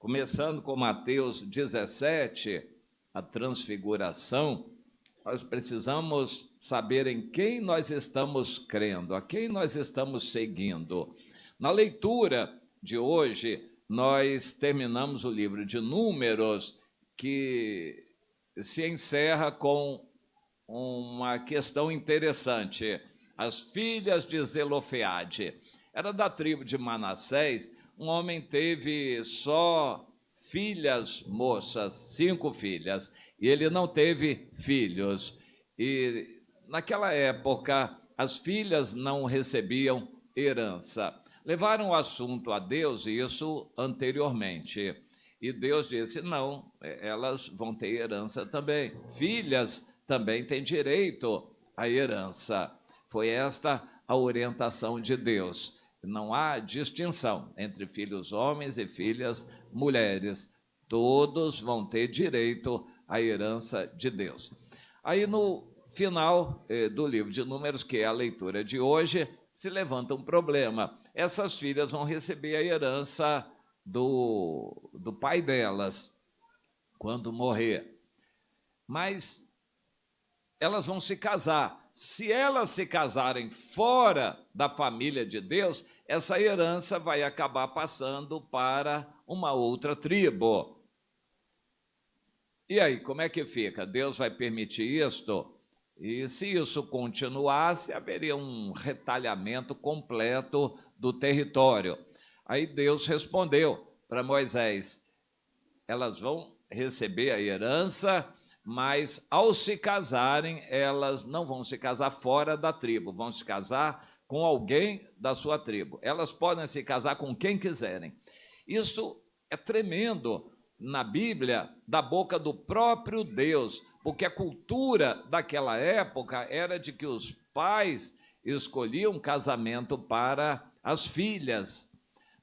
começando com Mateus 17, a transfiguração, nós precisamos saber em quem nós estamos crendo, a quem nós estamos seguindo. Na leitura de hoje, nós terminamos o livro de Números, que se encerra com uma questão interessante. As filhas de Zelofeade. Era da tribo de Manassés. Um homem teve só filhas moças, 5 filhas, e ele não teve filhos. E naquela época, as filhas não recebiam herança. Levaram o assunto a Deus, isso anteriormente. E Deus disse, não, elas vão ter herança também. Filhas também têm direito à herança. Foi esta a orientação de Deus. Não há distinção entre filhos homens e filhas mulheres. Todos vão ter direito à herança de Deus. Aí, no final do livro de Números, que é a leitura de hoje, se levanta um problema. Essas filhas vão receber a herança do pai delas quando morrer. Mas elas vão se casar. Se elas se casarem fora da família de Deus, essa herança vai acabar passando para uma outra tribo. E aí, como é que fica? Deus vai permitir isto? E se isso continuasse, haveria um retalhamento completo do território. Aí Deus respondeu para Moisés, elas vão receber a herança, mas ao se casarem, elas não vão se casar fora da tribo, vão se casar com alguém da sua tribo. Elas podem se casar com quem quiserem. Isso é tremendo na Bíblia, da boca do próprio Deus, porque a cultura daquela época era de que os pais escolhiam casamento para as filhas.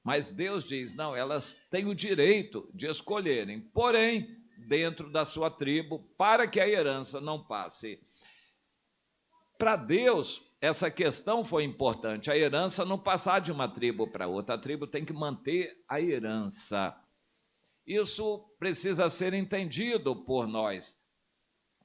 Mas Deus diz, não, elas têm o direito de escolherem, porém, dentro da sua tribo, para que a herança não passe. Para Deus, essa questão foi importante, a herança não passar de uma tribo para outra, a tribo tem que manter a herança. Isso precisa ser entendido por nós.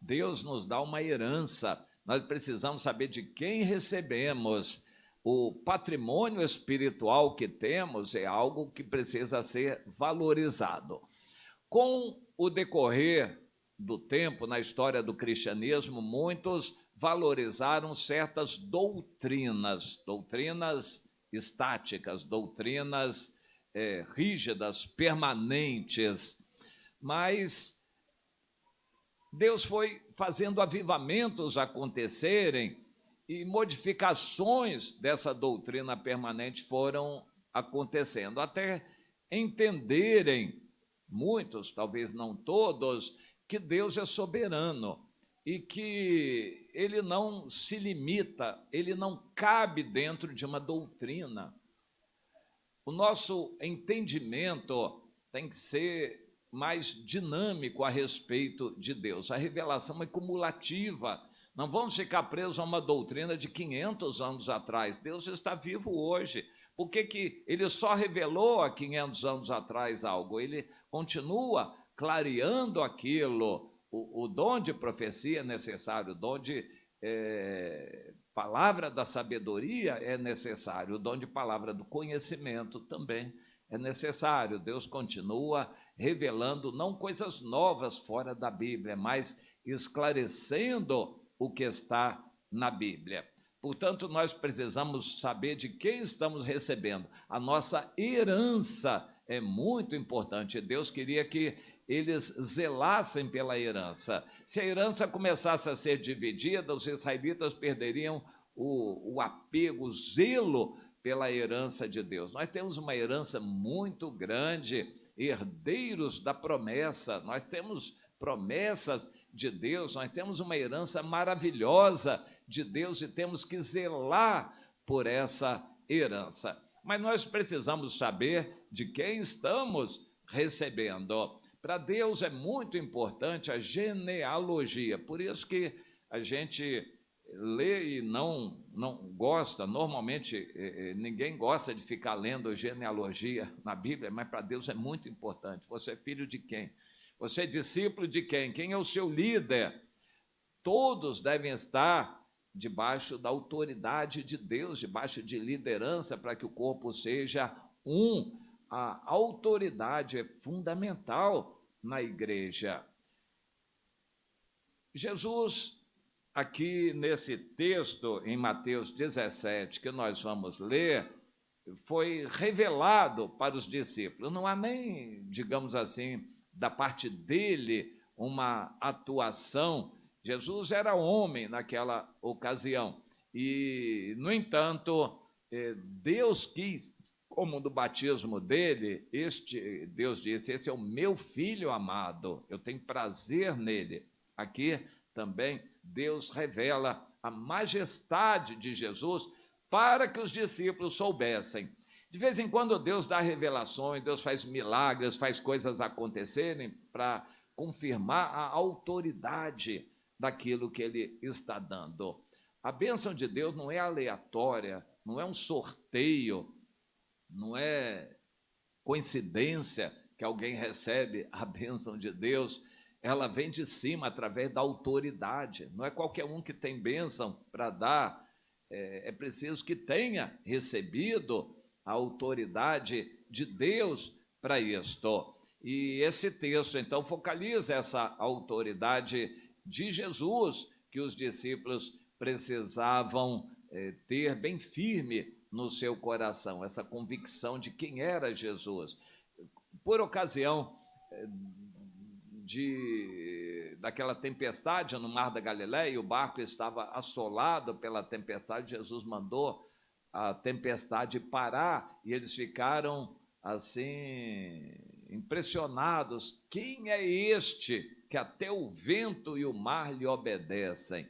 Deus nos dá uma herança, nós precisamos saber de quem recebemos. O patrimônio espiritual que temos é algo que precisa ser valorizado. Com o decorrer do tempo, na história do cristianismo, muitos valorizaram certas doutrinas estáticas, doutrinas rígidas, permanentes, mas Deus foi fazendo avivamentos acontecerem e modificações dessa doutrina permanente foram acontecendo, até entenderem muitos, talvez não todos, que Deus é soberano e que ele não se limita, ele não cabe dentro de uma doutrina. O nosso entendimento tem que ser mais dinâmico a respeito de Deus. A revelação é cumulativa. Não vamos ficar presos a uma doutrina de 500 anos atrás. Deus está vivo hoje. Por que ele só revelou há 500 anos atrás algo? Ele continua clareando aquilo. O dom de profecia é necessário, o dom de palavra da sabedoria é necessário, o dom de palavra do conhecimento também é necessário. Deus continua revelando não coisas novas fora da Bíblia, mas esclarecendo o que está na Bíblia. Portanto, nós precisamos saber de quem estamos recebendo. A nossa herança é muito importante. Deus queria que eles zelassem pela herança. Se a herança começasse a ser dividida, os israelitas perderiam o apego, o zelo pela herança de Deus. Nós temos uma herança muito grande, herdeiros da promessa, nós temos promessas de Deus, nós temos uma herança maravilhosa de Deus e temos que zelar por essa herança. Mas nós precisamos saber de quem estamos recebendo. Para Deus é muito importante a genealogia, por isso que a gente lê e não gosta, normalmente ninguém gosta de ficar lendo genealogia na Bíblia, mas para Deus é muito importante. Você é filho de quem? Você é discípulo de quem? Quem é o seu líder? Todos devem estar debaixo da autoridade de Deus, debaixo de liderança, para que o corpo seja um. A autoridade é fundamental na igreja. Jesus, aqui nesse texto, em Mateus 17, que nós vamos ler, foi revelado para os discípulos. Não há nem, digamos assim, da parte dele, uma atuação. Jesus era homem naquela ocasião. E, no entanto, Deus quis, como no batismo dele, Deus disse, esse é o meu filho amado, eu tenho prazer nele. Aqui também Deus revela a majestade de Jesus para que os discípulos soubessem. De vez em quando Deus dá revelações, Deus faz milagres, faz coisas acontecerem para confirmar a autoridade daquilo que ele está dando. A bênção de Deus não é aleatória, não é um sorteio, não é coincidência que alguém recebe a bênção de Deus. Ela vem de cima, através da autoridade. Não é qualquer um que tem bênção para dar, é preciso que tenha recebido a autoridade de Deus para isto. E esse texto, então, focaliza essa autoridade de Jesus, que os discípulos precisavam ter bem firme no seu coração, essa convicção de quem era Jesus. Por ocasião daquela tempestade no Mar da Galileia, o barco estava assolado pela tempestade, Jesus mandou a tempestade parar, e eles ficaram assim, impressionados. Quem é este que até o vento e o mar lhe obedecem?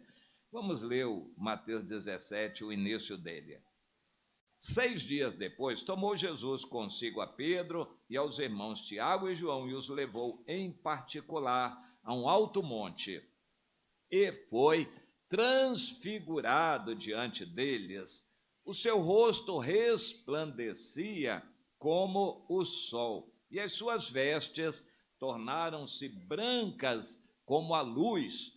Vamos ler o Mateus 17, o início dele. 6 dias depois, tomou Jesus consigo a Pedro e aos irmãos Tiago e João e os levou em particular a um alto monte e foi transfigurado diante deles. O seu rosto resplandecia como o sol e as suas vestes tornaram-se brancas como a luz.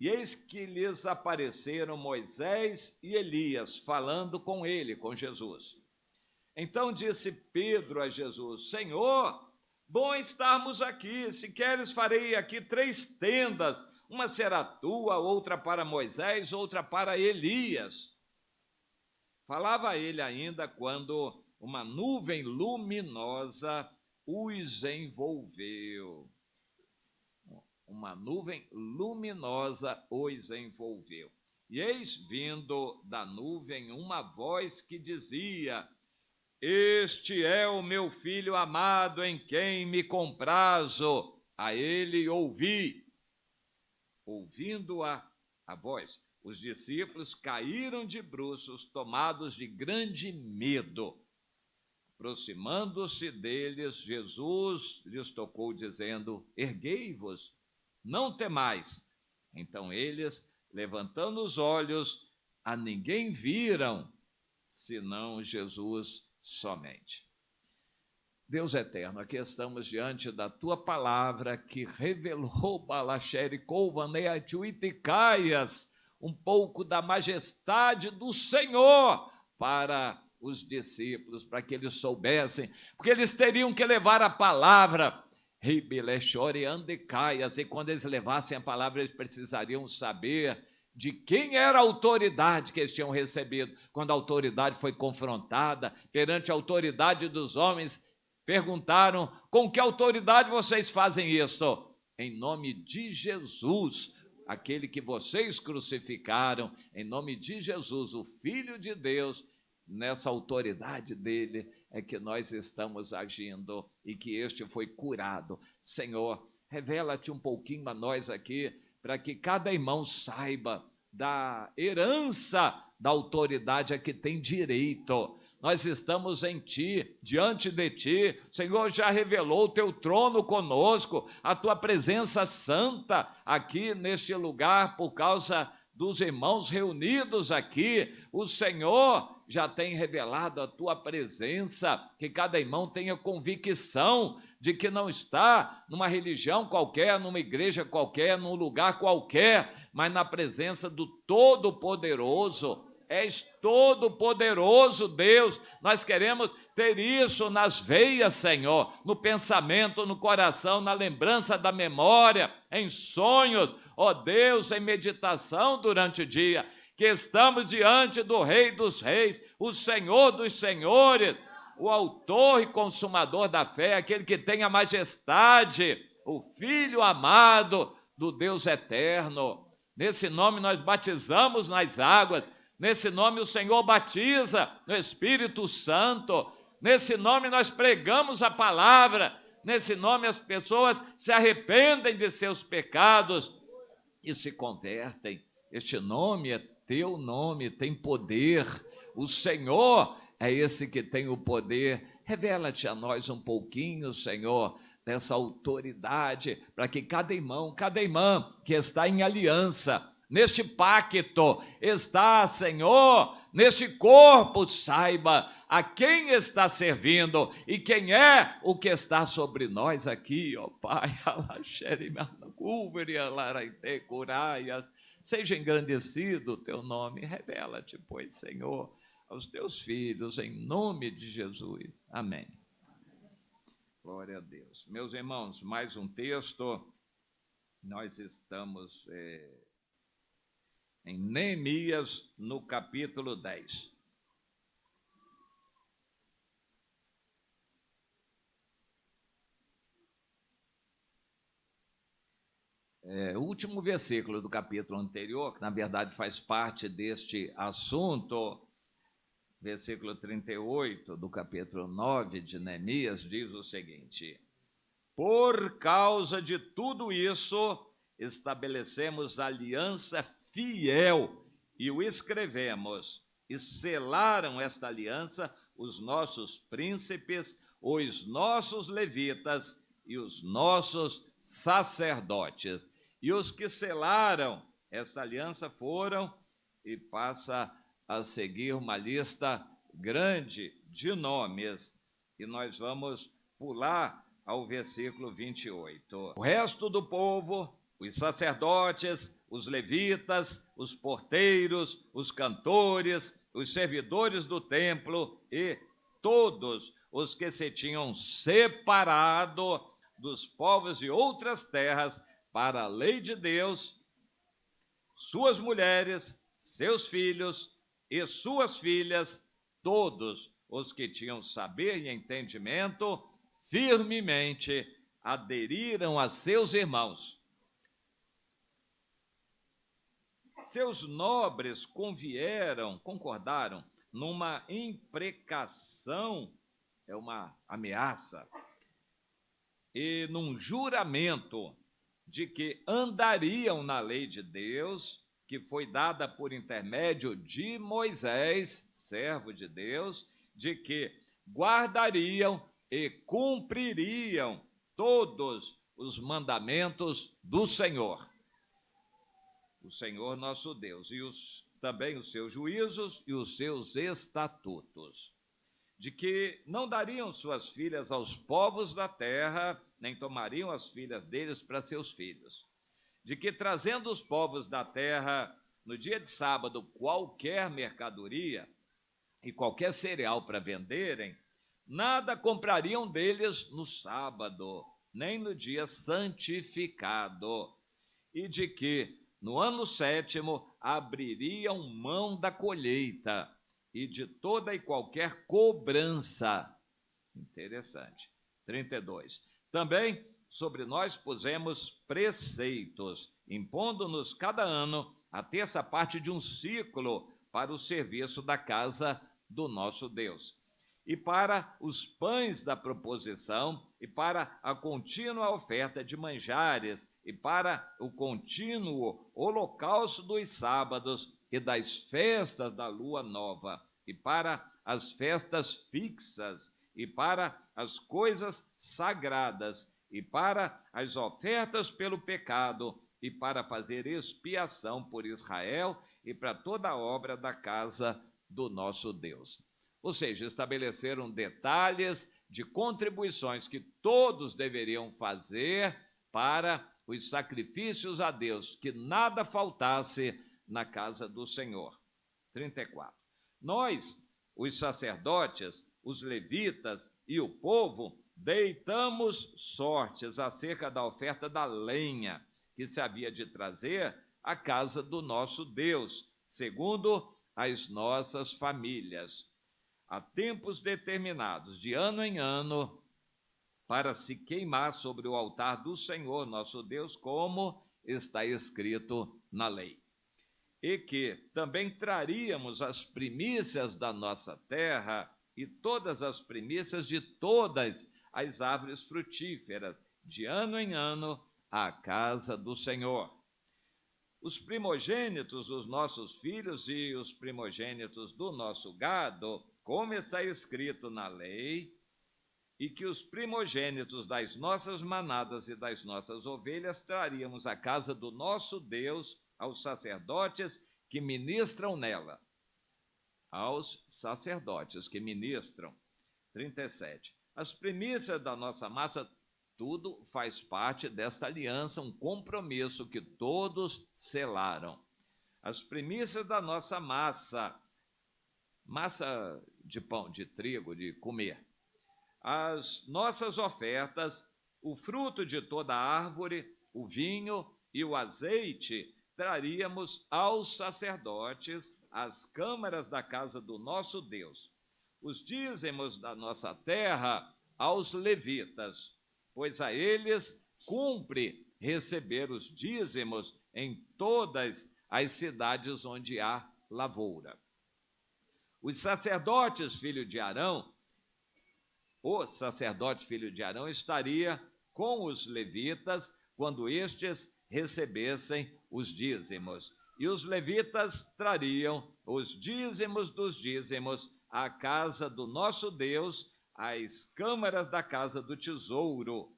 E eis que lhes apareceram Moisés e Elias, falando com ele, com Jesus. Então disse Pedro a Jesus: Senhor, bom estarmos aqui. Se queres, farei aqui 3 tendas. Uma será tua, outra para Moisés, outra para Elias. Falava ele ainda quando uma nuvem luminosa os envolveu. Uma nuvem luminosa os envolveu. E eis vindo da nuvem uma voz que dizia: Este é o meu filho amado, em quem me comprazo, a ele ouvi. Ouvindo a voz, os discípulos caíram de bruços, tomados de grande medo. Aproximando-se deles, Jesus lhes tocou, dizendo: Erguei-vos, não temais. Então eles, levantando os olhos, a ninguém viram, senão Jesus somente. Deus eterno, aqui estamos diante da tua palavra que revelou Balaxere Kouvaneatuiticaias, um pouco da majestade do Senhor para os discípulos, para que eles soubessem, porque eles teriam que levar a palavra. E quando eles levassem a palavra, eles precisariam saber de quem era a autoridade que eles tinham recebido. Quando a autoridade foi confrontada perante a autoridade dos homens, perguntaram: com que autoridade vocês fazem isso? Em nome de Jesus, aquele que vocês crucificaram, em nome de Jesus, o Filho de Deus. Nessa autoridade dele é que nós estamos agindo e que este foi curado. Senhor, revela-te um pouquinho a nós aqui, para que cada irmão saiba da herança da autoridade a que tem direito. Nós estamos em ti, diante de ti. O Senhor já revelou o teu trono conosco, a tua presença santa aqui neste lugar, por causa dos irmãos reunidos aqui, o Senhor já tem revelado a tua presença, que cada irmão tenha convicção de que não está numa religião qualquer, numa igreja qualquer, num lugar qualquer, mas na presença do Todo-Poderoso. És todo-poderoso, Deus. Nós queremos ter isso nas veias, Senhor, no pensamento, no coração, na lembrança da memória, em sonhos, ó Deus, em meditação durante o dia, que estamos diante do Rei dos Reis, o Senhor dos Senhores, o autor e consumador da fé, aquele que tem a majestade, o Filho amado do Deus eterno. Nesse nome nós batizamos nas águas, nesse nome o Senhor batiza no Espírito Santo, nesse nome nós pregamos a palavra, nesse nome as pessoas se arrependem de seus pecados e se convertem. Este nome é teu nome, tem poder, o Senhor é esse que tem o poder. Revela-te a nós um pouquinho, Senhor, dessa autoridade, para que cada irmão, cada irmã que está em aliança, neste pacto, está, Senhor, neste corpo, saiba a quem está servindo e quem é o que está sobre nós aqui, ó Pai. Seja engrandecido o teu nome, revela-te, pois, Senhor, aos teus filhos, em nome de Jesus. Amém. Glória a Deus. Meus irmãos, mais um texto, nós estamos em Neemias, no capítulo 10. O último versículo do capítulo anterior, que na verdade faz parte deste assunto, versículo 38 do capítulo 9 de Neemias, diz o seguinte: por causa de tudo isso, estabelecemos aliança fiel e o escrevemos, e selaram esta aliança os nossos príncipes, os nossos levitas e os nossos sacerdotes. E os que selaram essa aliança foram, e passa a seguir uma lista grande de nomes, e nós vamos pular ao versículo 28. O resto do povo, os sacerdotes, os levitas, os porteiros, os cantores, os servidores do templo e todos os que se tinham separado dos povos de outras terras para a lei de Deus, suas mulheres, seus filhos e suas filhas, todos os que tinham saber e entendimento, firmemente aderiram a seus irmãos. Seus nobres concordaram numa imprecação, é uma ameaça, e num juramento de que andariam na lei de Deus, que foi dada por intermédio de Moisés, servo de Deus, de que guardariam e cumpririam todos os mandamentos do Senhor, o Senhor nosso Deus, e também os seus juízos e os seus estatutos, de que não dariam suas filhas aos povos da terra, nem tomariam as filhas deles para seus filhos, de que trazendo os povos da terra no dia de sábado qualquer mercadoria e qualquer cereal para venderem, nada comprariam deles no sábado, nem no dia santificado, e de que no ano 7º abririam mão da colheita e de toda e qualquer cobrança. Interessante. 32. Também sobre nós pusemos preceitos, impondo-nos cada ano a terça parte de um ciclo para o serviço da casa do nosso Deus, e para os pães da proposição, e para a contínua oferta de manjares, e para o contínuo holocausto dos sábados e das festas da lua nova, e para as festas fixas, e para as coisas sagradas, e para as ofertas pelo pecado, e para fazer expiação por Israel e para toda a obra da casa do nosso Deus. Ou seja, estabeleceram detalhes de contribuições que todos deveriam fazer para os sacrifícios a Deus, que nada faltasse na casa do Senhor. 34. Nós, os sacerdotes, os levitas e o povo, deitamos sortes acerca da oferta da lenha que se havia de trazer à casa do nosso Deus, segundo as nossas famílias, a tempos determinados, de ano em ano, para se queimar sobre o altar do Senhor nosso Deus, como está escrito na lei. E que também traríamos as primícias da nossa terra e todas as primícias de todas as árvores frutíferas, de ano em ano, à casa do Senhor. Os primogênitos dos nossos filhos e os primogênitos do nosso gado, como está escrito na lei, e que os primogênitos das nossas manadas e das nossas ovelhas traríamos à casa do nosso Deus, aos sacerdotes que ministram nela. Aos sacerdotes que ministram. 37. As primícias da nossa massa, tudo faz parte dessa aliança, um compromisso que todos selaram. As primícias da nossa massa de pão, de trigo, de comer. As nossas ofertas, o fruto de toda árvore, o vinho e o azeite, traríamos aos sacerdotes, às câmaras da casa do nosso Deus. Os dízimos da nossa terra aos levitas, pois a eles cumpre receber os dízimos em todas as cidades onde há lavoura. Os sacerdotes, filho de Arão, o sacerdote filho de Arão estaria com os levitas quando estes recebessem os dízimos. E os levitas trariam os dízimos dos dízimos à casa do nosso Deus, às câmaras da casa do tesouro,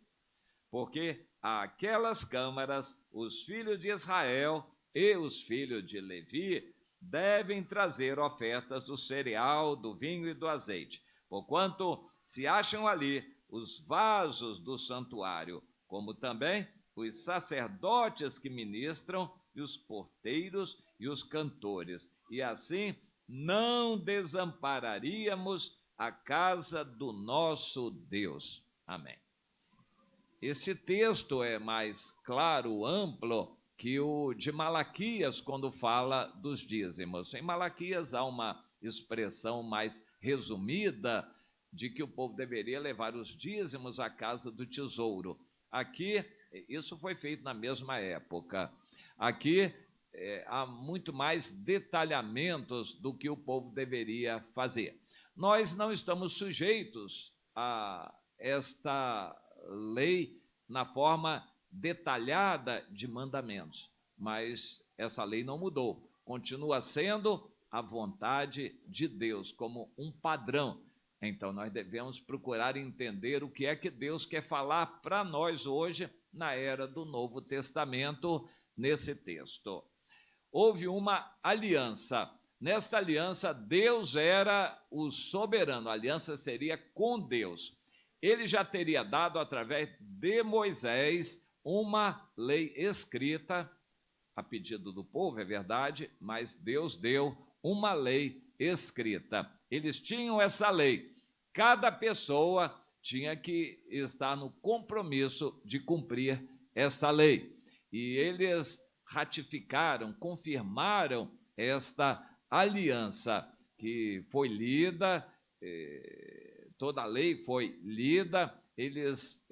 porque àquelas câmaras os filhos de Israel e os filhos de Levi devem trazer ofertas do cereal, do vinho e do azeite, porquanto se acham ali os vasos do santuário, como também os sacerdotes que ministram, e os porteiros e os cantores, e assim não desampararíamos a casa do nosso Deus. Amém. Esse texto é mais claro, amplo, que o de Malaquias, quando fala dos dízimos. Em Malaquias há uma expressão mais resumida de que o povo deveria levar os dízimos à casa do tesouro. Aqui, isso foi feito na mesma época. Aqui há muito mais detalhamentos do que o povo deveria fazer. Nós não estamos sujeitos a esta lei na forma detalhada de mandamentos, mas essa lei não mudou, continua sendo a vontade de Deus como um padrão. Então nós devemos procurar entender o que é que Deus quer falar para nós hoje na era do Novo Testamento, nesse texto. Houve uma aliança. Nesta aliança, Deus era o soberano, a aliança seria com Deus. Ele já teria dado, através de Moisés, uma lei escrita, a pedido do povo, é verdade, mas Deus deu uma lei escrita. Eles tinham essa lei. Cada pessoa tinha que estar no compromisso de cumprir esta lei. E eles ratificaram, confirmaram esta aliança que foi lida, toda a lei foi lida. Eles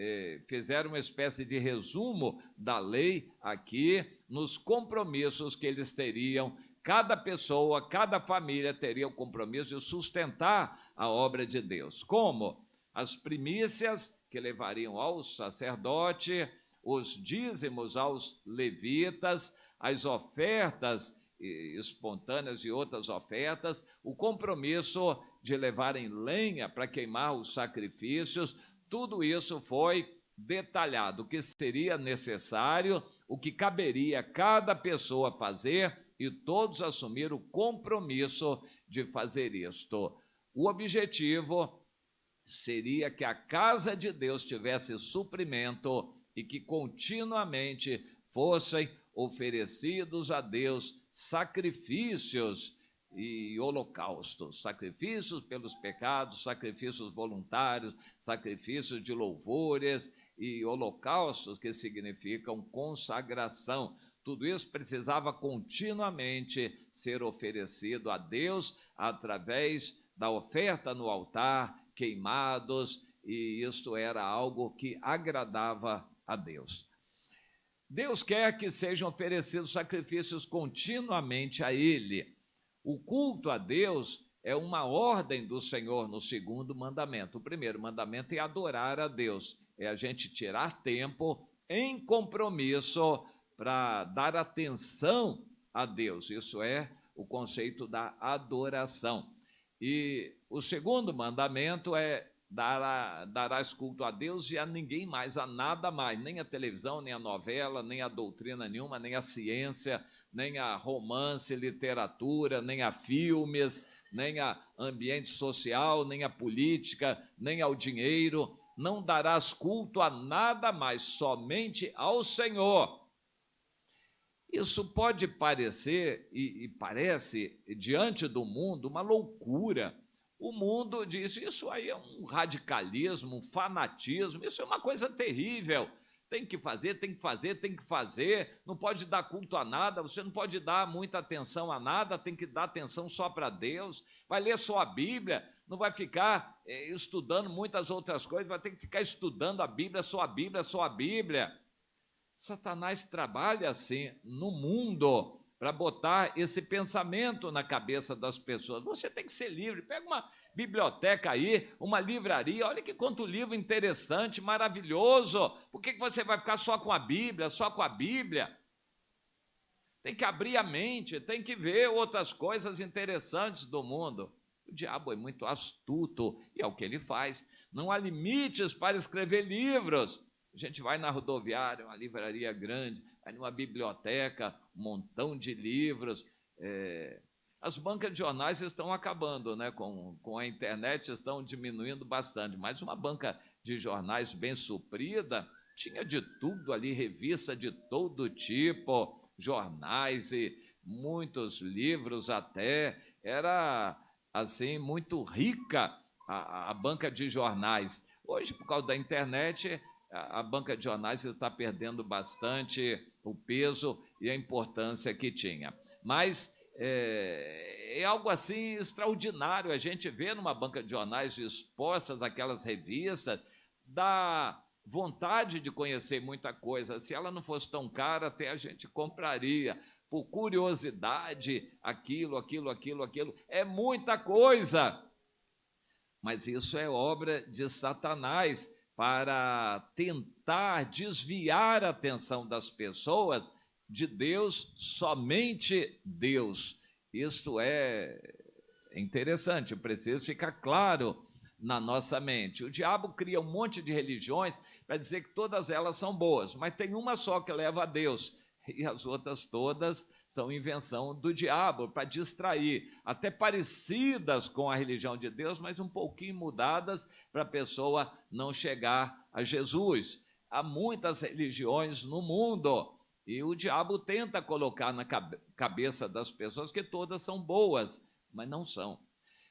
fizeram uma espécie de resumo da lei aqui, nos compromissos que eles teriam. Cada pessoa, cada família teria o compromisso de sustentar a obra de Deus. Como? As primícias que levariam ao sacerdote, os dízimos aos levitas, as ofertas espontâneas e outras ofertas, o compromisso de levarem lenha para queimar os sacrifícios. Tudo isso foi detalhado o que seria necessário, o que caberia a cada pessoa fazer, e todos assumiram o compromisso de fazer isto. O objetivo seria que a casa de Deus tivesse suprimento e que continuamente fossem oferecidos a Deus sacrifícios e holocaustos, sacrifícios pelos pecados, sacrifícios voluntários, sacrifícios de louvores e holocaustos, que significam consagração. Tudo isso precisava continuamente ser oferecido a Deus através da oferta no altar, queimados, e isso era algo que agradava a Deus. Deus quer que sejam oferecidos sacrifícios continuamente a Ele. O culto a Deus é uma ordem do Senhor no segundo mandamento. O primeiro mandamento é adorar a Deus, é a gente tirar tempo em compromisso para dar atenção a Deus. Isso é o conceito da adoração. E o segundo mandamento é darás culto a Deus e a ninguém mais, a nada mais, nem a televisão, nem a novela, nem a doutrina nenhuma, nem a ciência, nem a romance, literatura, nem a filmes, nem a ambiente social, nem a política, nem ao dinheiro. Não darás culto a nada mais, somente ao Senhor. Isso pode parecer, e parece, diante do mundo, uma loucura. O mundo diz, isso aí é um radicalismo, um fanatismo, isso é uma coisa terrível. Tem que fazer, tem que fazer, tem que fazer, não pode dar culto a nada, você não pode dar muita atenção a nada, tem que dar atenção só para Deus, vai ler só a Bíblia, não vai ficar estudando muitas outras coisas, vai ter que ficar estudando a Bíblia, só a Bíblia, só a Bíblia. Satanás trabalha assim no mundo para botar esse pensamento na cabeça das pessoas. Você tem que ser livre, pega uma biblioteca aí, uma livraria, olha que quanto livro interessante, maravilhoso. Por que você vai ficar só com a Bíblia, só com a Bíblia? Tem que abrir a mente, tem que ver outras coisas interessantes do mundo. O diabo é muito astuto e é o que ele faz. Não há limites para escrever livros. A gente vai na rodoviária, uma livraria grande, vai numa biblioteca, um montão de livros. As bancas de jornais estão acabando, né? Com a internet estão diminuindo bastante, mas uma banca de jornais bem suprida tinha de tudo ali, revista de todo tipo, jornais e muitos livros até. Era, assim, muito rica a banca de jornais. Hoje, por causa da internet, a banca de jornais está perdendo bastante o peso e a importância que tinha. Mas é algo assim extraordinário, a gente vê numa banca de jornais expostas aquelas revistas, dá vontade de conhecer muita coisa. Se ela não fosse tão cara, até a gente compraria, por curiosidade, aquilo. É muita coisa. Mas isso é obra de Satanás, para tentar desviar a atenção das pessoas de Deus, somente Deus. Isso é interessante, precisa ficar claro na nossa mente. O diabo cria um monte de religiões para dizer que todas elas são boas, mas tem uma só que leva a Deus, e as outras todas são invenção do diabo, para distrair, até parecidas com a religião de Deus, mas um pouquinho mudadas para a pessoa não chegar a Jesus. Há muitas religiões no mundo, e o diabo tenta colocar na cabeça das pessoas que todas são boas, mas não são.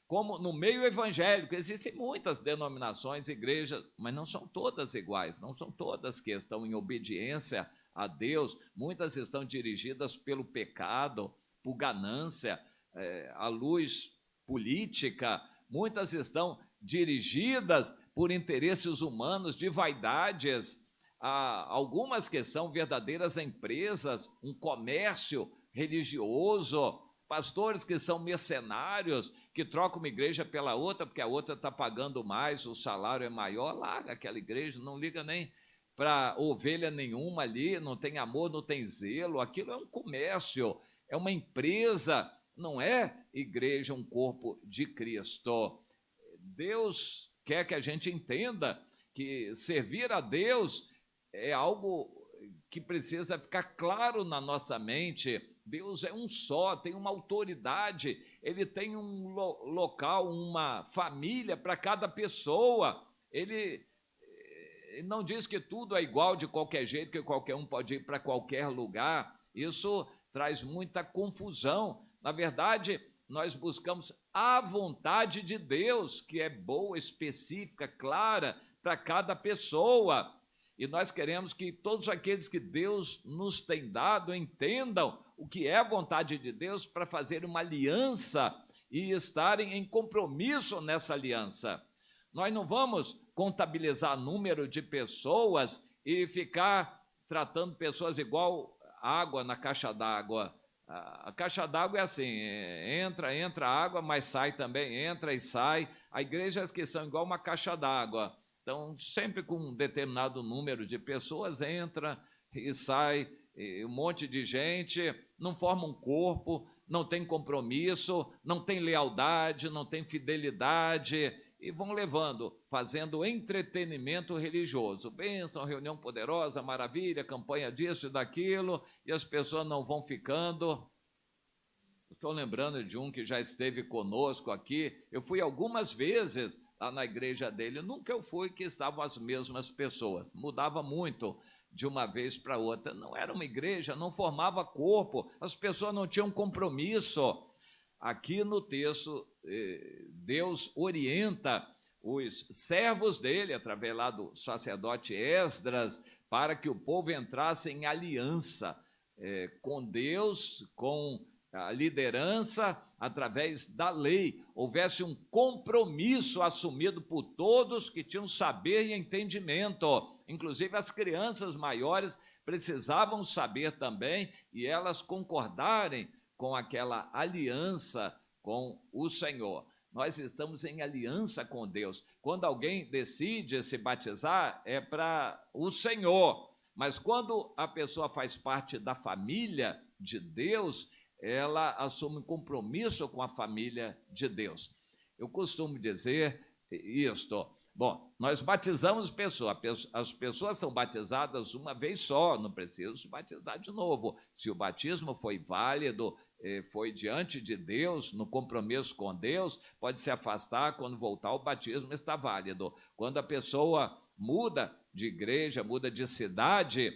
Como no meio evangélico, existem muitas denominações, igrejas, mas não são todas iguais, não são todas que estão em obediência a Deus. Muitas estão dirigidas pelo pecado, por ganância, à luz política. Muitas estão dirigidas por interesses humanos, de vaidades. Há algumas que são verdadeiras empresas, um comércio religioso, pastores que são mercenários, que trocam uma igreja pela outra, porque a outra está pagando mais, o salário é maior, larga aquela igreja, não liga nem para ovelha nenhuma ali, não tem amor, não tem zelo. Aquilo é um comércio, é uma empresa, não é igreja, um corpo de Cristo. Deus quer que a gente entenda que servir a Deus é algo que precisa ficar claro na nossa mente. Deus é um só, tem uma autoridade, ele tem um local, uma família para cada pessoa. Ele não diz que tudo é igual de qualquer jeito, que qualquer um pode ir para qualquer lugar. Isso traz muita confusão. Na verdade, nós buscamos a vontade de Deus, que é boa, específica, clara para cada pessoa. E nós queremos que todos aqueles que Deus nos tem dado entendam o que é a vontade de Deus para fazer uma aliança e estarem em compromisso nessa aliança. Nós não vamos contabilizar número de pessoas e ficar tratando pessoas igual água na caixa d'água. A caixa d'água é assim, entra água, mas sai também, entra e sai. Há igrejas que são igual uma caixa d'água. Então, sempre com um determinado número de pessoas, entra e sai um monte de gente, não forma um corpo, não tem compromisso, não tem lealdade, não tem fidelidade, e vão levando, fazendo entretenimento religioso. Bênção, reunião poderosa, maravilha, campanha disso e daquilo, e as pessoas não vão ficando. Estou lembrando de um que já esteve conosco aqui, eu fui algumas vezes lá na igreja dele, nunca eu fui que estavam as mesmas pessoas, mudava muito de uma vez para outra, não era uma igreja, não formava corpo, as pessoas não tinham compromisso. Aqui no texto, Deus orienta os servos dele, através lá do sacerdote Esdras, para que o povo entrasse em aliança com Deus, com a liderança, através da lei, houvesse um compromisso assumido por todos que tinham saber e entendimento. Inclusive as crianças maiores precisavam saber também e elas concordarem com aquela aliança com o Senhor. Nós estamos em aliança com Deus. Quando alguém decide se batizar, é para o Senhor. Mas quando a pessoa faz parte da família de Deus, ela assume um compromisso com a família de Deus. Eu costumo dizer isto. Bom, nós batizamos pessoas, as pessoas são batizadas uma vez só, não precisam se batizar de novo. Se o batismo foi válido, foi diante de Deus, no compromisso com Deus, pode se afastar, quando voltar o batismo está válido. Quando a pessoa muda de igreja, muda de cidade,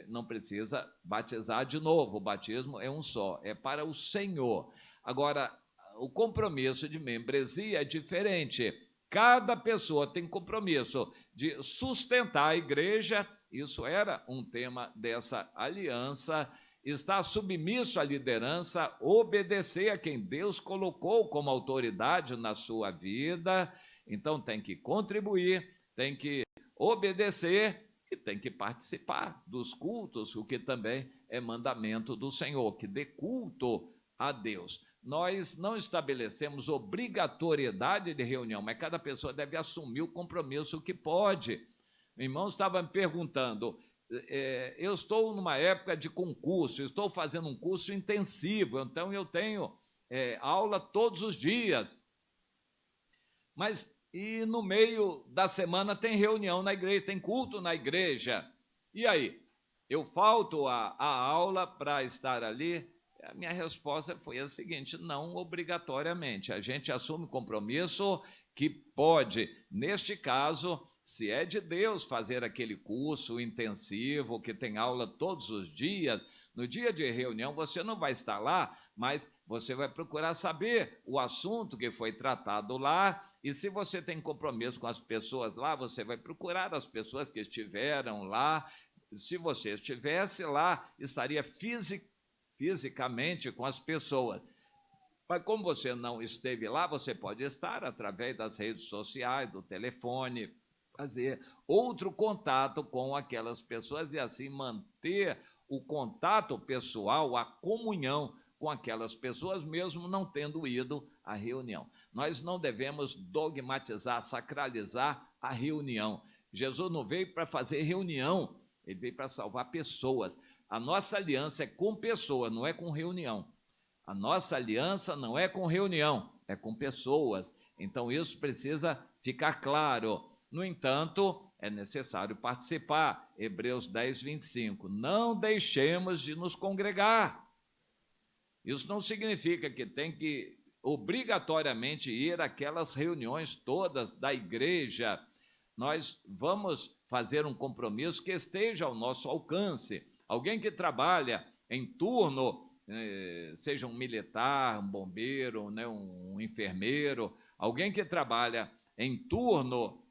não precisa batizar de novo, o batismo é um só, é para o Senhor. Agora, o compromisso de membresia é diferente. Cada pessoa tem compromisso de sustentar a igreja, isso era um tema dessa aliança, estar submisso à liderança, obedecer a quem Deus colocou como autoridade na sua vida, então tem que contribuir, tem que obedecer e tem que participar dos cultos, o que também é mandamento do Senhor, que dê culto a Deus. Nós não estabelecemos obrigatoriedade de reunião, mas cada pessoa deve assumir o compromisso que pode. Meu irmão estava me perguntando, eu estou numa época de concurso, estou fazendo um curso intensivo, então eu tenho aula todos os dias, mas e no meio da semana tem reunião na igreja, tem culto na igreja, e aí? Eu falto a aula para estar ali? A minha resposta foi a seguinte, não obrigatoriamente, a gente assume compromisso que pode, neste caso, se é de Deus fazer aquele curso intensivo, que tem aula todos os dias, no dia de reunião você não vai estar lá, mas você vai procurar saber o assunto que foi tratado lá, e se você tem compromisso com as pessoas lá, você vai procurar as pessoas que estiveram lá. Se você estivesse lá, estaria fisicamente com as pessoas. Mas como você não esteve lá, você pode estar através das redes sociais, do telefone, fazer outro contato com aquelas pessoas e assim manter o contato pessoal, a comunhão com aquelas pessoas, mesmo não tendo ido à reunião. Nós não devemos dogmatizar, sacralizar a reunião. Jesus não veio para fazer reunião, ele veio para salvar pessoas. A nossa aliança é com pessoas, não é com reunião. A nossa aliança não é com reunião, é com pessoas. Então, isso precisa ficar claro. No entanto, é necessário participar. Hebreus 10, 25. Não deixemos de nos congregar. Isso não significa que tem que obrigatoriamente ir àquelas reuniões todas da igreja. Nós vamos fazer um compromisso que esteja ao nosso alcance. Alguém que trabalha em turno, seja um militar, um bombeiro, né, um enfermeiro, alguém que trabalha em turno,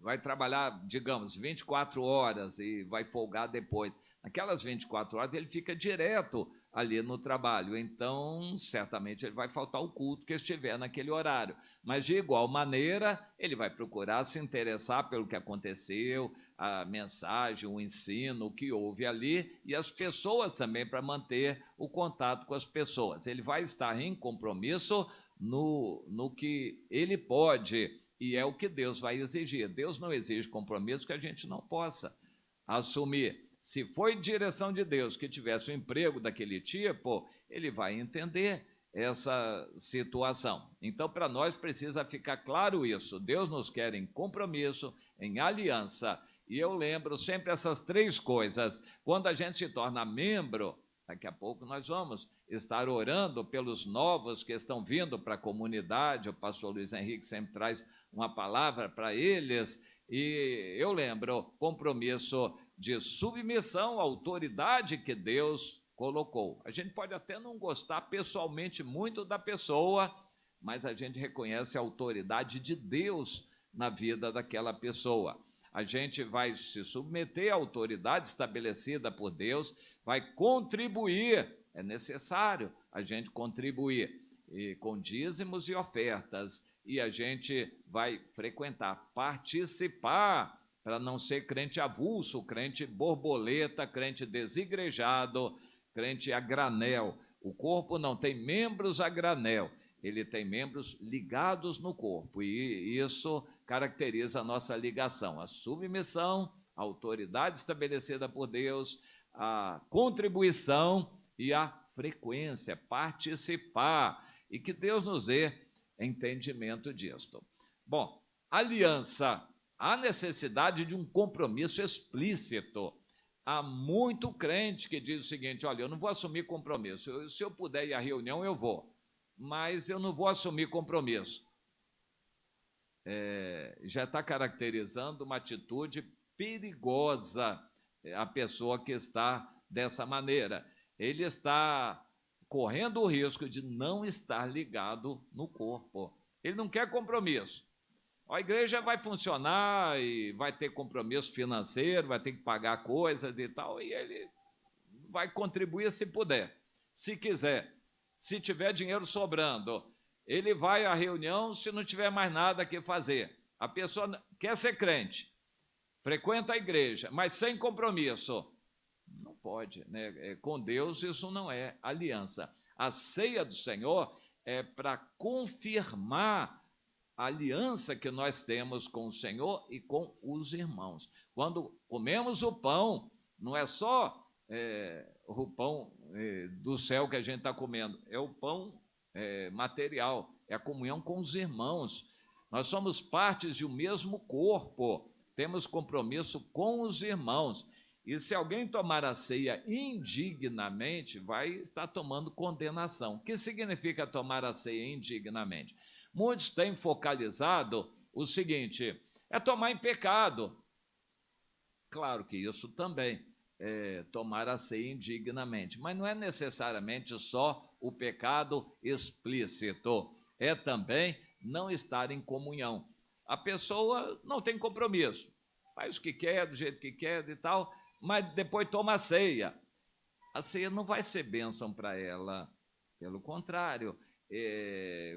vai trabalhar, digamos, 24 horas e vai folgar depois. Naquelas 24 horas ele fica direto ali no trabalho, então certamente ele vai faltar o culto que estiver naquele horário, mas de igual maneira ele vai procurar se interessar pelo que aconteceu, a mensagem, o ensino, o que houve ali, e as pessoas também, para manter o contato com as pessoas. Ele vai estar em compromisso no que ele pode, e é o que Deus vai exigir. Deus não exige compromisso que a gente não possa assumir. Se foi direção de Deus que tivesse um emprego daquele tipo, ele vai entender essa situação. Então, para nós precisa ficar claro isso. Deus nos quer em compromisso, em aliança. E eu lembro sempre essas três coisas. Quando a gente se torna membro, daqui a pouco nós vamos estar orando pelos novos que estão vindo para a comunidade. O pastor Luiz Henrique sempre traz uma palavra para eles. E eu lembro, compromisso de submissão à autoridade que Deus colocou. A gente pode até não gostar pessoalmente muito da pessoa, mas a gente reconhece a autoridade de Deus na vida daquela pessoa. A gente vai se submeter à autoridade estabelecida por Deus, vai contribuir, é necessário a gente contribuir, e com dízimos e ofertas, e a gente vai frequentar, participar, para não ser crente avulso, crente borboleta, crente desigrejado, crente a granel. O corpo não tem membros a granel, ele tem membros ligados no corpo, e isso caracteriza a nossa ligação, a submissão, a autoridade estabelecida por Deus, a contribuição e a frequência, participar, e que Deus nos dê entendimento disto. Bom, aliança, há necessidade de um compromisso explícito. Há muito crente que diz o seguinte: olha, eu não vou assumir compromisso, se eu puder ir à reunião eu vou, mas eu não vou assumir compromisso. Já está caracterizando uma atitude perigosa a pessoa que está dessa maneira. Ele está correndo o risco de não estar ligado no corpo. Ele não quer compromisso. A igreja vai funcionar e vai ter compromisso financeiro, vai ter que pagar coisas e tal, e ele vai contribuir se puder, se quiser. Se tiver dinheiro sobrando, ele vai à reunião se não tiver mais nada que fazer. A pessoa quer ser crente, frequenta a igreja, mas sem compromisso. Não pode, né? Com Deus isso não é aliança. A ceia do Senhor é para confirmar a aliança que nós temos com o Senhor e com os irmãos. Quando comemos o pão, não é só o pão do céu que a gente está comendo, é o pão material, é a comunhão com os irmãos. Nós somos partes de um mesmo corpo, temos compromisso com os irmãos. E se alguém tomar a ceia indignamente, vai estar tomando condenação. O que significa tomar a ceia indignamente? Muitos têm focalizado o seguinte: é tomar em pecado. Claro que isso também é tomar a ceia indignamente, mas não é necessariamente só o pecado explícito, é também não estar em comunhão. A pessoa não tem compromisso, faz o que quer, do jeito que quer e tal, mas depois toma a ceia. A ceia não vai ser bênção para ela, pelo contrário,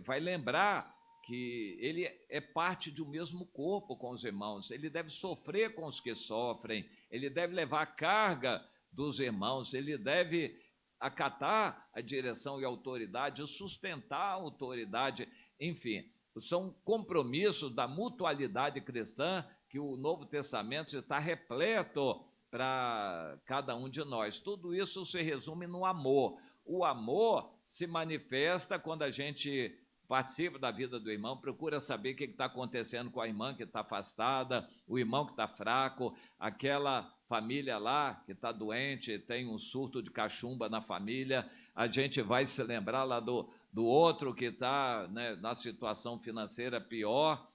vai lembrar que ele é parte de um mesmo corpo com os irmãos, ele deve sofrer com os que sofrem, ele deve levar a carga dos irmãos, ele deve acatar a direção e a autoridade, sustentar a autoridade, enfim, são compromissos da mutualidade cristã que o Novo Testamento está repleto para cada um de nós. Tudo isso se resume no amor. O amor se manifesta quando a gente participa da vida do irmão, procura saber o que está acontecendo com a irmã que está afastada, o irmão que está fraco, aquela família lá que está doente, tem um surto de cachumba na família, a gente vai se lembrar lá do outro que está, né, na situação financeira pior,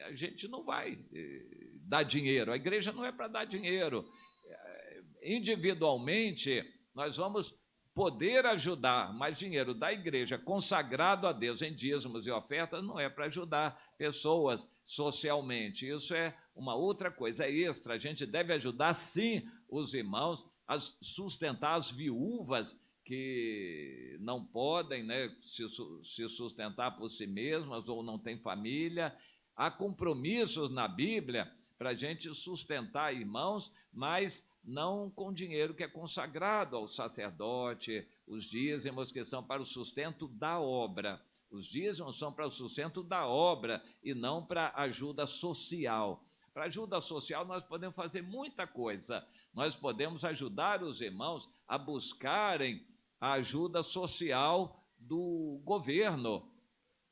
a gente não vai dar dinheiro, a igreja não é para dar dinheiro, individualmente nós vamos poder ajudar, mas dinheiro da igreja consagrado a Deus em dízimos e ofertas não é para ajudar pessoas socialmente, isso é uma outra coisa, é extra, a gente deve ajudar sim os irmãos a sustentar as viúvas que não podem, né, se sustentar por si mesmas ou não têm família. Há compromissos na Bíblia para a gente sustentar irmãos, mas não com dinheiro que é consagrado ao sacerdote, os dízimos que são para o sustento da obra. Os dízimos são para o sustento da obra e não para ajuda social. Para ajuda social nós podemos fazer muita coisa. Nós podemos ajudar os irmãos a buscarem a ajuda social do governo.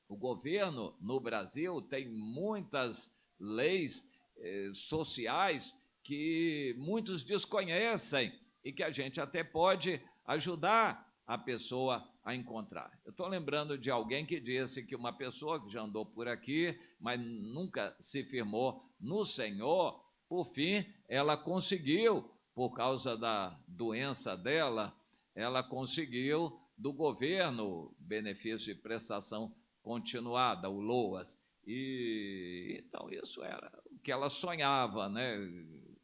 O governo no Brasil tem muitas leis sociais que muitos desconhecem e que a gente até pode ajudar a pessoa a encontrar. Eu estou lembrando de alguém que disse que uma pessoa que já andou por aqui, mas nunca se firmou no Senhor, por fim, ela conseguiu, por causa da doença dela, ela conseguiu do governo benefício de prestação continuada, o LOAS. E então isso era o que ela sonhava, né?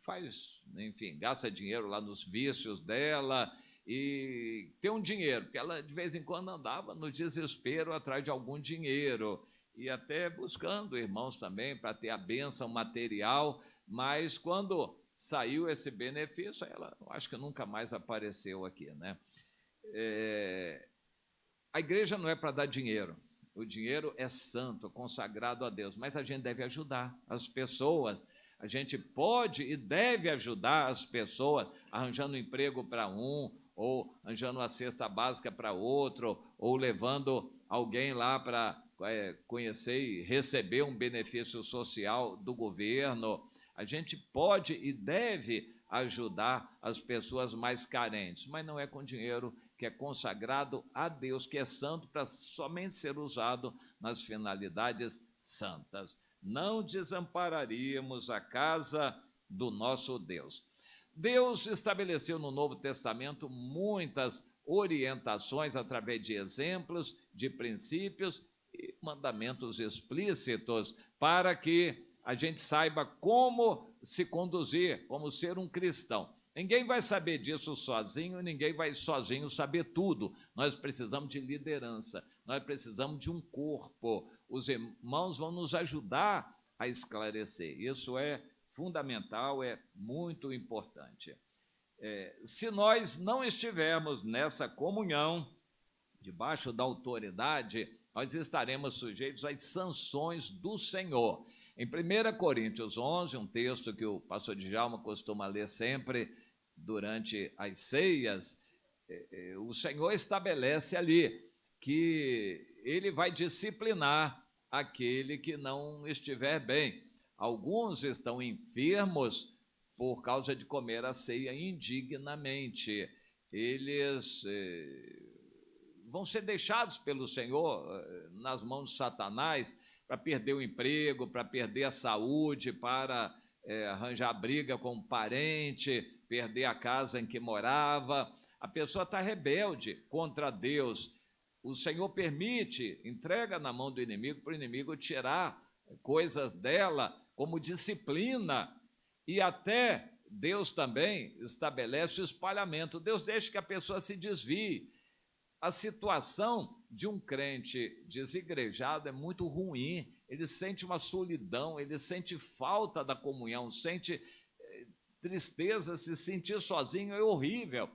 Faz, enfim, gasta dinheiro lá nos vícios dela e tem um dinheiro, porque ela de vez em quando andava no desespero atrás de algum dinheiro e até buscando irmãos também para ter a bênção material, mas quando saiu esse benefício, ela acho que nunca mais apareceu aqui, né? A igreja não é para dar dinheiro. O dinheiro é santo, consagrado a Deus, mas a gente deve ajudar as pessoas. A gente pode e deve ajudar as pessoas arranjando emprego para um, ou arranjando uma cesta básica para outro, ou levando alguém lá para conhecer e receber um benefício social do governo. A gente pode e deve ajudar as pessoas mais carentes, mas não é com dinheiro que é consagrado a Deus, que é santo para somente ser usado nas finalidades santas. Não desampararíamos a casa do nosso Deus. Deus estabeleceu no Novo Testamento muitas orientações através de exemplos, de princípios e mandamentos explícitos para que a gente saiba como se conduzir, como ser um cristão. Ninguém vai saber disso sozinho, ninguém vai sozinho saber tudo. Nós precisamos de liderança, nós precisamos de um corpo. Os irmãos vão nos ajudar a esclarecer. Isso é fundamental, é muito importante. Se nós não estivermos nessa comunhão, debaixo da autoridade, nós estaremos sujeitos às sanções do Senhor. Em 1 Coríntios 11, um texto que o pastor Djalma costuma ler sempre durante as ceias, o Senhor estabelece ali que ele vai disciplinar aquele que não estiver bem. Alguns estão enfermos por causa de comer a ceia indignamente. Eles vão ser deixados pelo Senhor nas mãos de Satanás para perder o emprego, para perder a saúde, para arranjar briga com um parente, perder a casa em que morava. A pessoa está rebelde contra Deus. O Senhor permite, entrega na mão do inimigo para o inimigo tirar coisas dela como disciplina. E até Deus também estabelece o espalhamento. Deus deixa que a pessoa se desvie. A situação de um crente desigrejado é muito ruim. Ele sente uma solidão, ele sente falta da comunhão, sente tristeza, se sentir sozinho é horrível.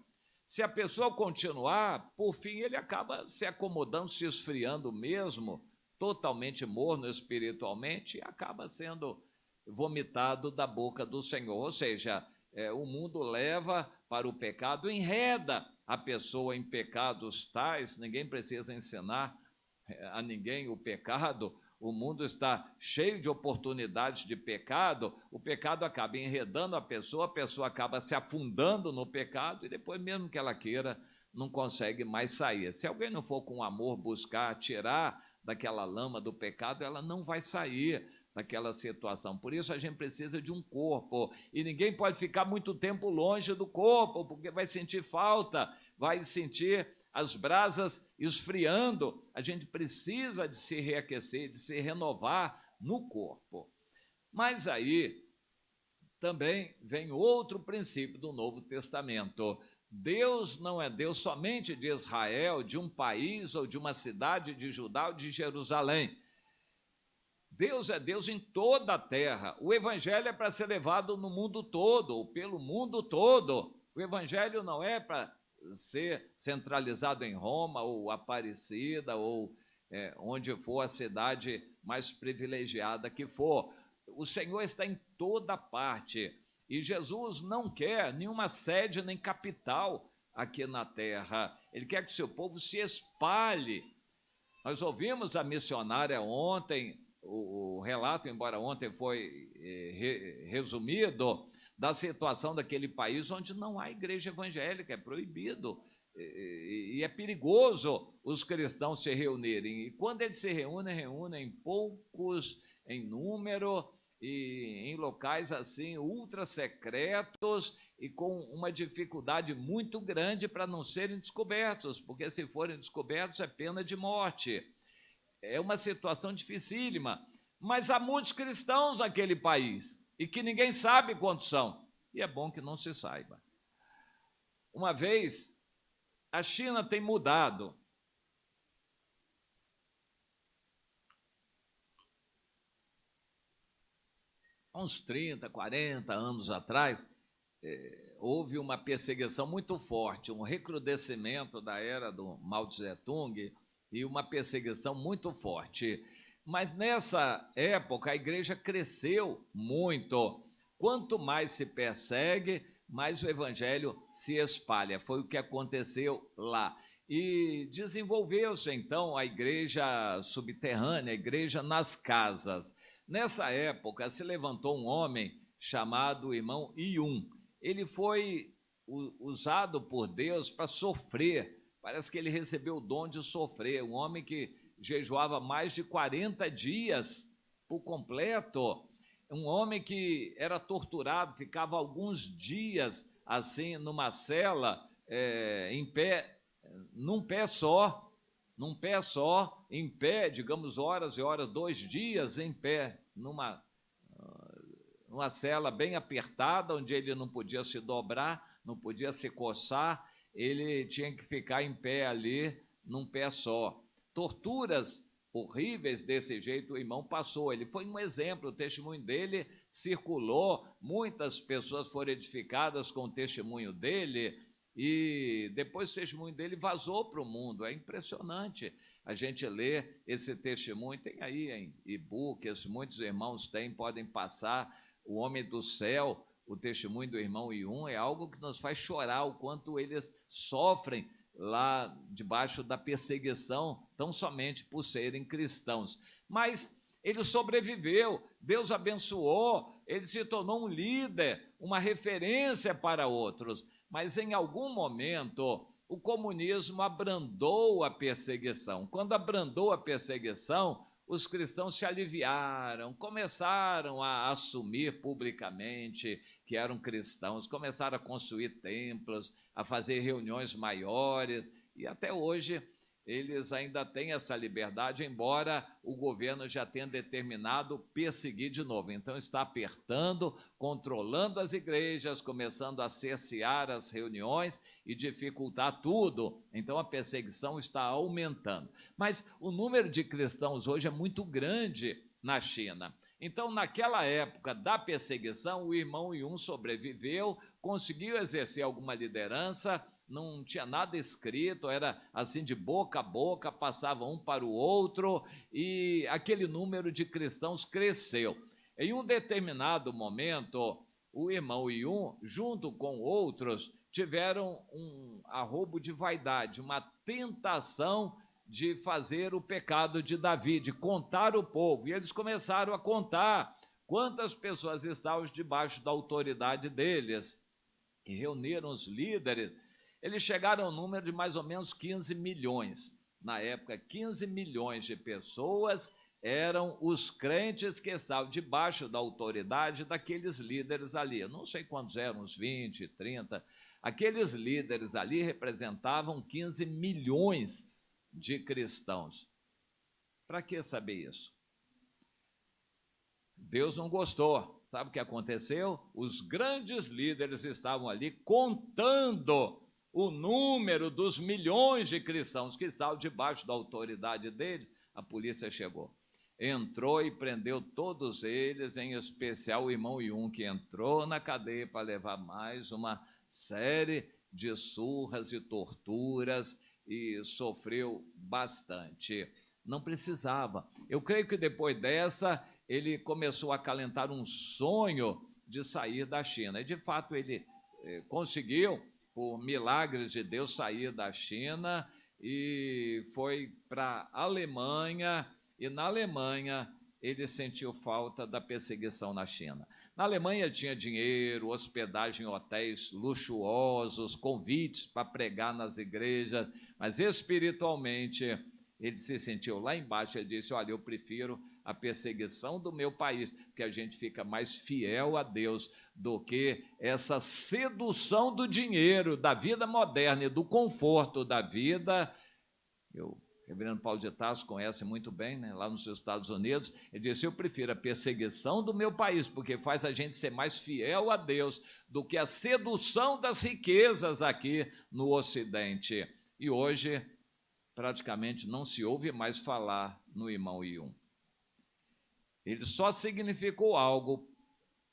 Se a pessoa continuar, por fim, ele acaba se acomodando, se esfriando mesmo, totalmente morno espiritualmente, e acaba sendo vomitado da boca do Senhor. Ou seja, o mundo leva para o pecado, enreda a pessoa em pecados tais, ninguém precisa ensinar a ninguém o pecado, o mundo está cheio de oportunidades de pecado, o pecado acaba enredando a pessoa acaba se afundando no pecado e depois, mesmo que ela queira, não consegue mais sair. Se alguém não for com amor buscar tirar daquela lama do pecado, ela não vai sair daquela situação. Por isso a gente precisa de um corpo, e ninguém pode ficar muito tempo longe do corpo, porque vai sentir falta, vai sentir as brasas esfriando. A gente precisa de se reaquecer, de se renovar no corpo. Mas aí também vem outro princípio do Novo Testamento. Deus não é Deus somente de Israel, de um país ou de uma cidade de Judá ou de Jerusalém. Deus é Deus em toda a terra. O evangelho é para ser levado no mundo todo, ou pelo mundo todo. O evangelho não é para ser centralizado em Roma, ou Aparecida, ou onde for a cidade mais privilegiada que for. O Senhor está em toda parte. E Jesus não quer nenhuma sede nem capital aqui na terra. Ele quer que o seu povo se espalhe. Nós ouvimos a missionária ontem, o relato, embora ontem foi resumido, da situação daquele país onde não há igreja evangélica, é proibido, e é perigoso os cristãos se reunirem. E quando eles se reúnem poucos em número, e em locais assim ultra secretos e com uma dificuldade muito grande para não serem descobertos, porque se forem descobertos é pena de morte. É uma situação dificílima, mas há muitos cristãos naquele país e que ninguém sabe quantos são, e é bom que não se saiba. Uma vez, a China tem mudado. Há uns 30, 40 anos atrás, houve uma perseguição muito forte, um recrudescimento da era do Mao Tse-tung e uma perseguição muito forte. Mas nessa época a igreja cresceu muito. Quanto mais se persegue, mais o evangelho se espalha. Foi o que aconteceu lá. E desenvolveu-se então a igreja subterrânea, a igreja nas casas. Nessa época se levantou um homem chamado irmão Yun. Ele foi usado por Deus para sofrer. Parece que ele recebeu o dom de sofrer. Um homem que jejuava mais de 40 dias por completo. Um homem que era torturado, ficava alguns dias assim numa cela, em pé, num pé só, em pé, digamos, horas e horas, 2 dias em pé, numa cela bem apertada, onde ele não podia se dobrar, não podia se coçar, ele tinha que ficar em pé ali, num pé só. Torturas horríveis desse jeito o irmão passou. Ele foi um exemplo, o testemunho dele circulou, muitas pessoas foram edificadas com o testemunho dele, e depois o testemunho dele vazou para o mundo. É impressionante a gente ler esse testemunho. Tem aí em e-books, muitos irmãos têm, podem passar. O Homem do Céu, o testemunho do irmão Yun, é algo que nos faz chorar, o quanto eles sofrem lá debaixo da perseguição, tão somente por serem cristãos. Mas ele sobreviveu, Deus abençoou, ele se tornou um líder, uma referência para outros. Mas em algum momento o comunismo abrandou a perseguição. Quando abrandou a perseguição, os cristãos se aliviaram, começaram a assumir publicamente que eram cristãos, começaram a construir templos, a fazer reuniões maiores, e até hoje eles ainda têm essa liberdade, embora o governo já tenha determinado perseguir de novo. Então está apertando, controlando as igrejas, começando a cercear as reuniões e dificultar tudo. Então a perseguição está aumentando. Mas o número de cristãos hoje é muito grande na China. Então, naquela época da perseguição, o irmão Yun sobreviveu, conseguiu exercer alguma liderança, não tinha nada escrito, era assim de boca a boca, passava um para o outro, e aquele número de cristãos cresceu. Em um determinado momento, o irmão Yun, junto com outros, tiveram um arrobo de vaidade, uma tentação de fazer o pecado de Davi, de contar o povo. E eles começaram a contar quantas pessoas estavam debaixo da autoridade deles. E reuniram os líderes. Eles chegaram ao número de mais ou menos 15 milhões. Na época, 15 milhões de pessoas eram os crentes que estavam debaixo da autoridade daqueles líderes ali. Eu não sei quantos eram, uns 20, 30. Aqueles líderes ali representavam 15 milhões de cristãos. Para que saber isso? Deus não gostou. Sabe o que aconteceu? Os grandes líderes estavam ali contando o número dos milhões de cristãos que estavam debaixo da autoridade deles. A polícia chegou. Entrou e prendeu todos eles, em especial o irmão Yun, que entrou na cadeia para levar mais uma série de surras e torturas e sofreu bastante. Não precisava. Eu creio que depois dessa, ele começou a acalentar um sonho de sair da China. E, de fato, ele conseguiu, por milagres de Deus, sair da China e foi para a Alemanha. E na Alemanha ele sentiu falta da perseguição na China. Na Alemanha ele tinha dinheiro, hospedagem em hotéis luxuosos, convites para pregar nas igrejas, mas espiritualmente ele se sentiu lá embaixo. Ele disse: olha, eu prefiro a perseguição do meu país, porque a gente fica mais fiel a Deus do que essa sedução do dinheiro, da vida moderna e do conforto da vida. O reverendo Paulo de Tarso conhece muito bem, né? Lá nos Estados Unidos, ele disse: eu prefiro a perseguição do meu país, porque faz a gente ser mais fiel a Deus do que a sedução das riquezas aqui no Ocidente. E hoje, praticamente não se ouve mais falar no irmão Yun. Ele só significou algo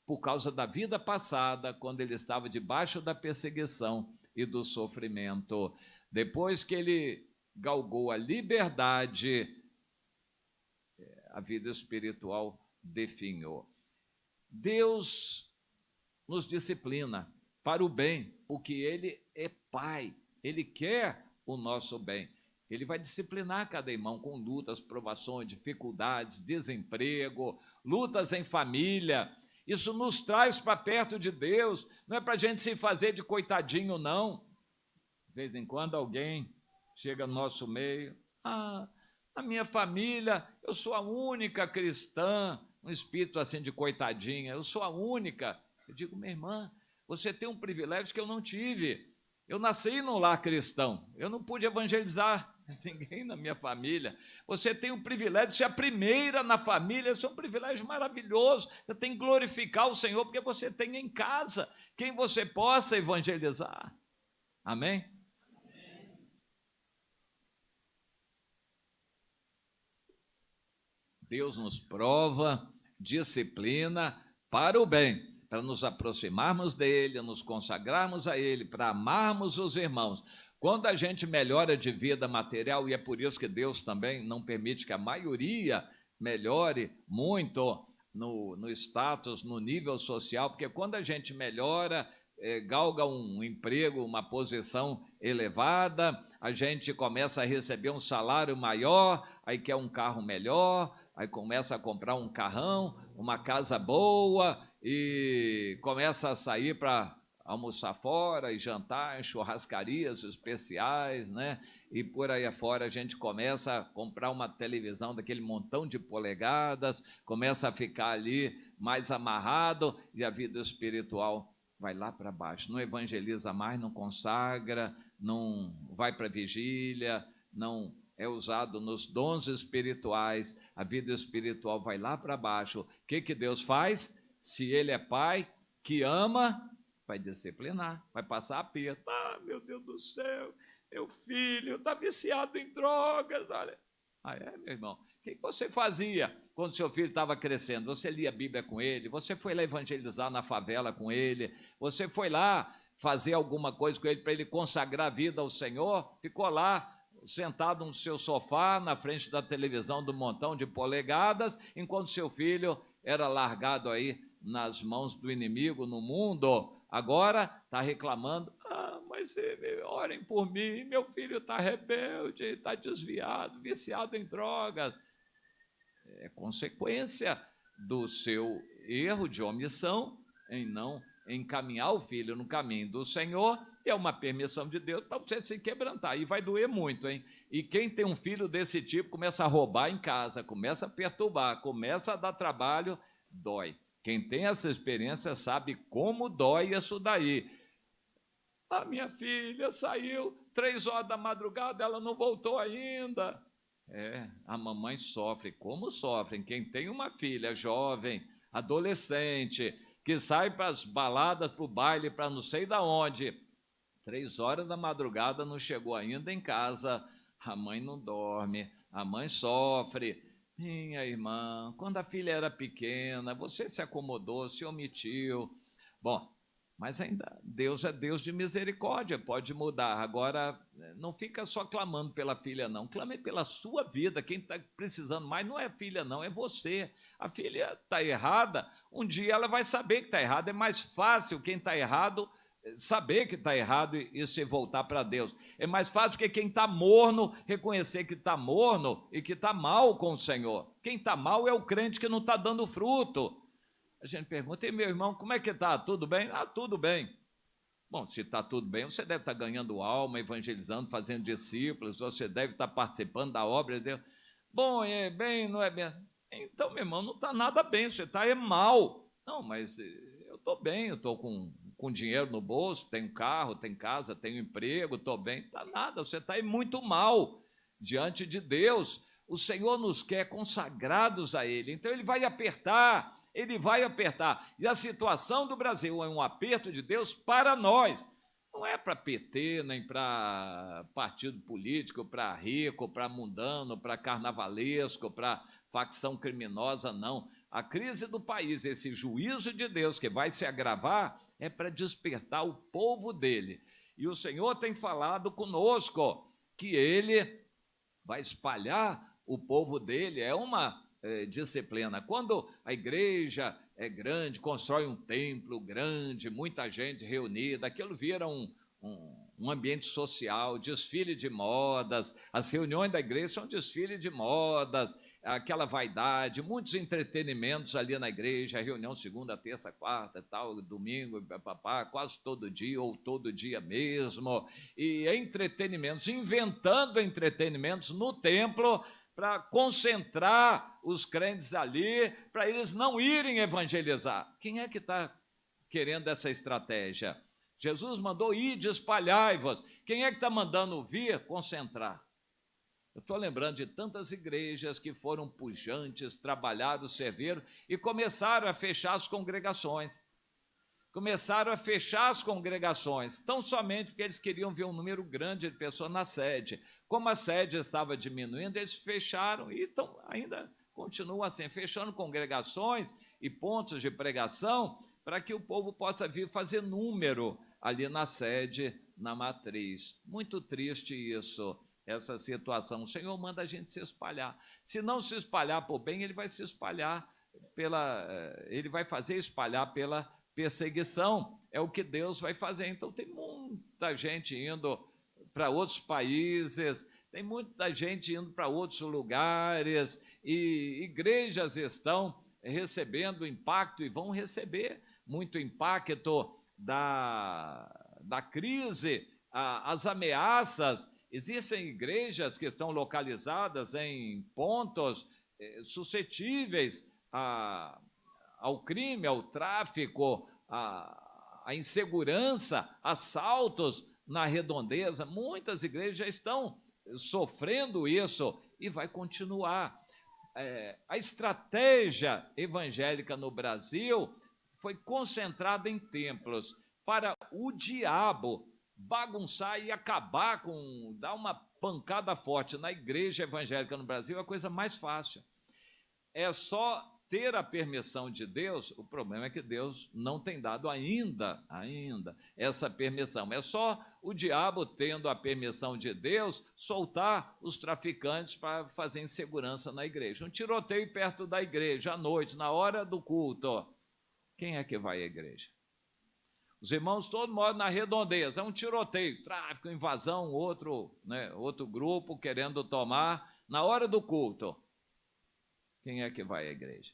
por causa da vida passada, quando ele estava debaixo da perseguição e do sofrimento. Depois que ele galgou a liberdade, a vida espiritual definhou. Deus nos disciplina para o bem, porque Ele é Pai, Ele quer o nosso bem. Ele vai disciplinar cada irmão com lutas, provações, dificuldades, desemprego, lutas em família. Isso nos traz para perto de Deus, não é para a gente se fazer de coitadinho, não. De vez em quando alguém chega no nosso meio: na minha família eu sou a única cristã, um espírito assim de coitadinha, eu sou a única. Eu digo: minha irmã, você tem um privilégio que eu não tive. Eu nasci num lar cristão, eu não pude evangelizar ninguém na minha família. Você tem o privilégio de ser a primeira na família, isso é um privilégio maravilhoso. Você tem que glorificar o Senhor, porque você tem em casa quem você possa evangelizar. Amém? Deus nos prova, disciplina para o bem, para nos aproximarmos dele, nos consagrarmos a ele, para amarmos os irmãos. Quando a gente melhora de vida material, e é por isso que Deus também não permite que a maioria melhore muito no status, no nível social, porque quando a gente melhora, galga um emprego, uma posição elevada, a gente começa a receber um salário maior, aí quer um carro melhor, aí começa a comprar um carrão, uma casa boa, e começa a sair para almoçar fora e jantar em churrascarias especiais, né? E por aí afora a gente começa a comprar uma televisão daquele montão de polegadas, começa a ficar ali mais amarrado, e a vida espiritual vai lá para baixo. Não evangeliza mais, não consagra, não vai para a vigília, não é usado nos dons espirituais, a vida espiritual vai lá para baixo. O que Deus faz? Se Ele é Pai que ama, vai disciplinar, vai passar aperto. Meu Deus do céu, meu filho está viciado em drogas. Olha. Meu irmão? O que você fazia quando seu filho estava crescendo? Você lia a Bíblia com ele? Você foi lá evangelizar na favela com ele? Você foi lá fazer alguma coisa com ele para ele consagrar a vida ao Senhor? Ficou lá sentado no seu sofá, na frente da televisão do montão de polegadas, enquanto seu filho era largado aí nas mãos do inimigo no mundo? Agora está reclamando: mas orem por mim, meu filho está rebelde, está desviado, viciado em drogas. É consequência do seu erro de omissão em não encaminhar o filho no caminho do Senhor, e é uma permissão de Deus para você se quebrantar, e vai doer muito, hein? E quem tem um filho desse tipo começa a roubar em casa, começa a perturbar, começa a dar trabalho, dói. Quem tem essa experiência sabe como dói isso daí. A minha filha saiu 3 horas da madrugada, ela não voltou ainda. A mamãe sofre, como sofrem quem tem uma filha jovem, adolescente, que sai para as baladas, para o baile, para não sei da onde. 3 horas da madrugada não chegou ainda em casa, a mãe não dorme, a mãe sofre. Minha irmã, quando a filha era pequena, você se acomodou, se omitiu. Bom, mas ainda Deus é Deus de misericórdia, pode mudar. Agora, não fica só clamando pela filha, não. Clame pela sua vida. Quem está precisando mais não é a filha, não, é você. A filha está errada, um dia ela vai saber que está errada. É mais fácil quem está errado saber que está errado e se voltar para Deus. É mais fácil que quem está morno reconhecer que está morno e que está mal com o Senhor. Quem está mal é o crente que não está dando fruto. A gente pergunta: e meu irmão, como é que está? Tudo bem? Tudo bem. Bom, se está tudo bem, você deve estar ganhando alma, evangelizando, fazendo discípulos, você deve estar participando da obra de Deus. Bom, é bem, não é bem. Então, meu irmão, não está nada bem, você está mal. Não, mas eu estou bem, eu estou com dinheiro no bolso, tenho carro, tenho casa, tenho emprego, estou bem. Está nada, você está muito mal diante de Deus. O Senhor nos quer consagrados a Ele, então Ele vai apertar. Ele vai apertar. E a situação do Brasil é um aperto de Deus para nós. Não é para PT, nem para partido político, para rico, para mundano, para carnavalesco, para facção criminosa, não. A crise do país, esse juízo de Deus que vai se agravar, é para despertar o povo dele. E o Senhor tem falado conosco que Ele vai espalhar o povo dele. É uma disciplina. Quando a igreja é grande, constrói um templo grande, muita gente reunida, aquilo vira um ambiente social, desfile de modas, as reuniões da igreja são desfile de modas, aquela vaidade, muitos entretenimentos ali na igreja, reunião segunda, terça, quarta, tal, domingo, papá, quase todo dia ou todo dia mesmo, e entretenimentos, inventando entretenimentos no templo, para concentrar os crentes ali, para eles não irem evangelizar. Quem é que está querendo essa estratégia? Jesus mandou: ir, espalhai-vos. Quem é que está mandando vir? Concentrar. Eu estou lembrando de tantas igrejas que foram pujantes, trabalharam, serviram e começaram a fechar as congregações. Começaram a fechar as congregações, tão somente porque eles queriam ver um número grande de pessoas na sede. Como a sede estava diminuindo, eles fecharam e ainda continuam assim, fechando congregações e pontos de pregação para que o povo possa vir fazer número ali na sede, na matriz. Muito triste isso, essa situação. O Senhor manda a gente se espalhar. Se não se espalhar por bem, Ele vai se espalhar Ele vai fazer espalhar pela perseguição. É o que Deus vai fazer. Então tem muita gente indo para outros países, tem muita gente indo para outros lugares, e igrejas estão recebendo impacto e vão receber muito impacto da crise, as ameaças. Existem igrejas que estão localizadas em pontos suscetíveis ao crime, ao tráfico, à insegurança, assaltos na redondeza. Muitas igrejas já estão sofrendo isso e vai continuar. A estratégia evangélica no Brasil foi concentrada em templos para o diabo bagunçar e acabar dar uma pancada forte na igreja evangélica no Brasil. É a coisa mais fácil. É só ter a permissão de Deus. O problema é que Deus não tem dado ainda essa permissão. É só o diabo, tendo a permissão de Deus, soltar os traficantes para fazer insegurança na igreja. Um tiroteio perto da igreja, à noite, na hora do culto. Quem é que vai à igreja? Os irmãos todos moram na redondeza, é um tiroteio, tráfico, invasão, outro grupo querendo tomar. Na hora do culto, quem é que vai à igreja?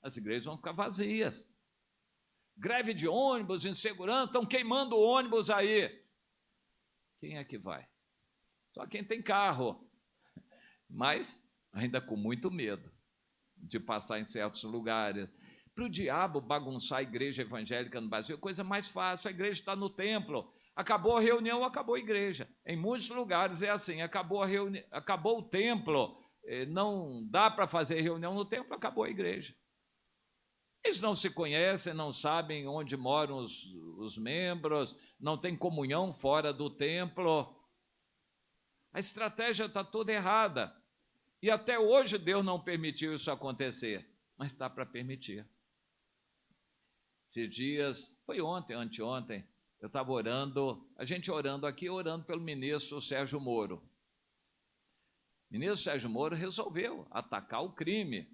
As igrejas vão ficar vazias. Greve de ônibus, insegurança, estão queimando o ônibus aí. Quem é que vai? Só quem tem carro, mas ainda com muito medo de passar em certos lugares. Para o diabo bagunçar a igreja evangélica no Brasil, é coisa mais fácil, a igreja está no templo, acabou a reunião, acabou a igreja. Em muitos lugares é assim, acabou o templo, não dá para fazer reunião no templo, acabou a igreja. Eles não se conhecem, não sabem onde moram os membros, não tem comunhão fora do templo. A estratégia está toda errada. E até hoje Deus não permitiu isso acontecer, mas está para permitir. Esses dias, foi ontem, anteontem, eu estava orando, a gente orando aqui, orando pelo ministro Sérgio Moro. O ministro Sérgio Moro resolveu atacar o crime.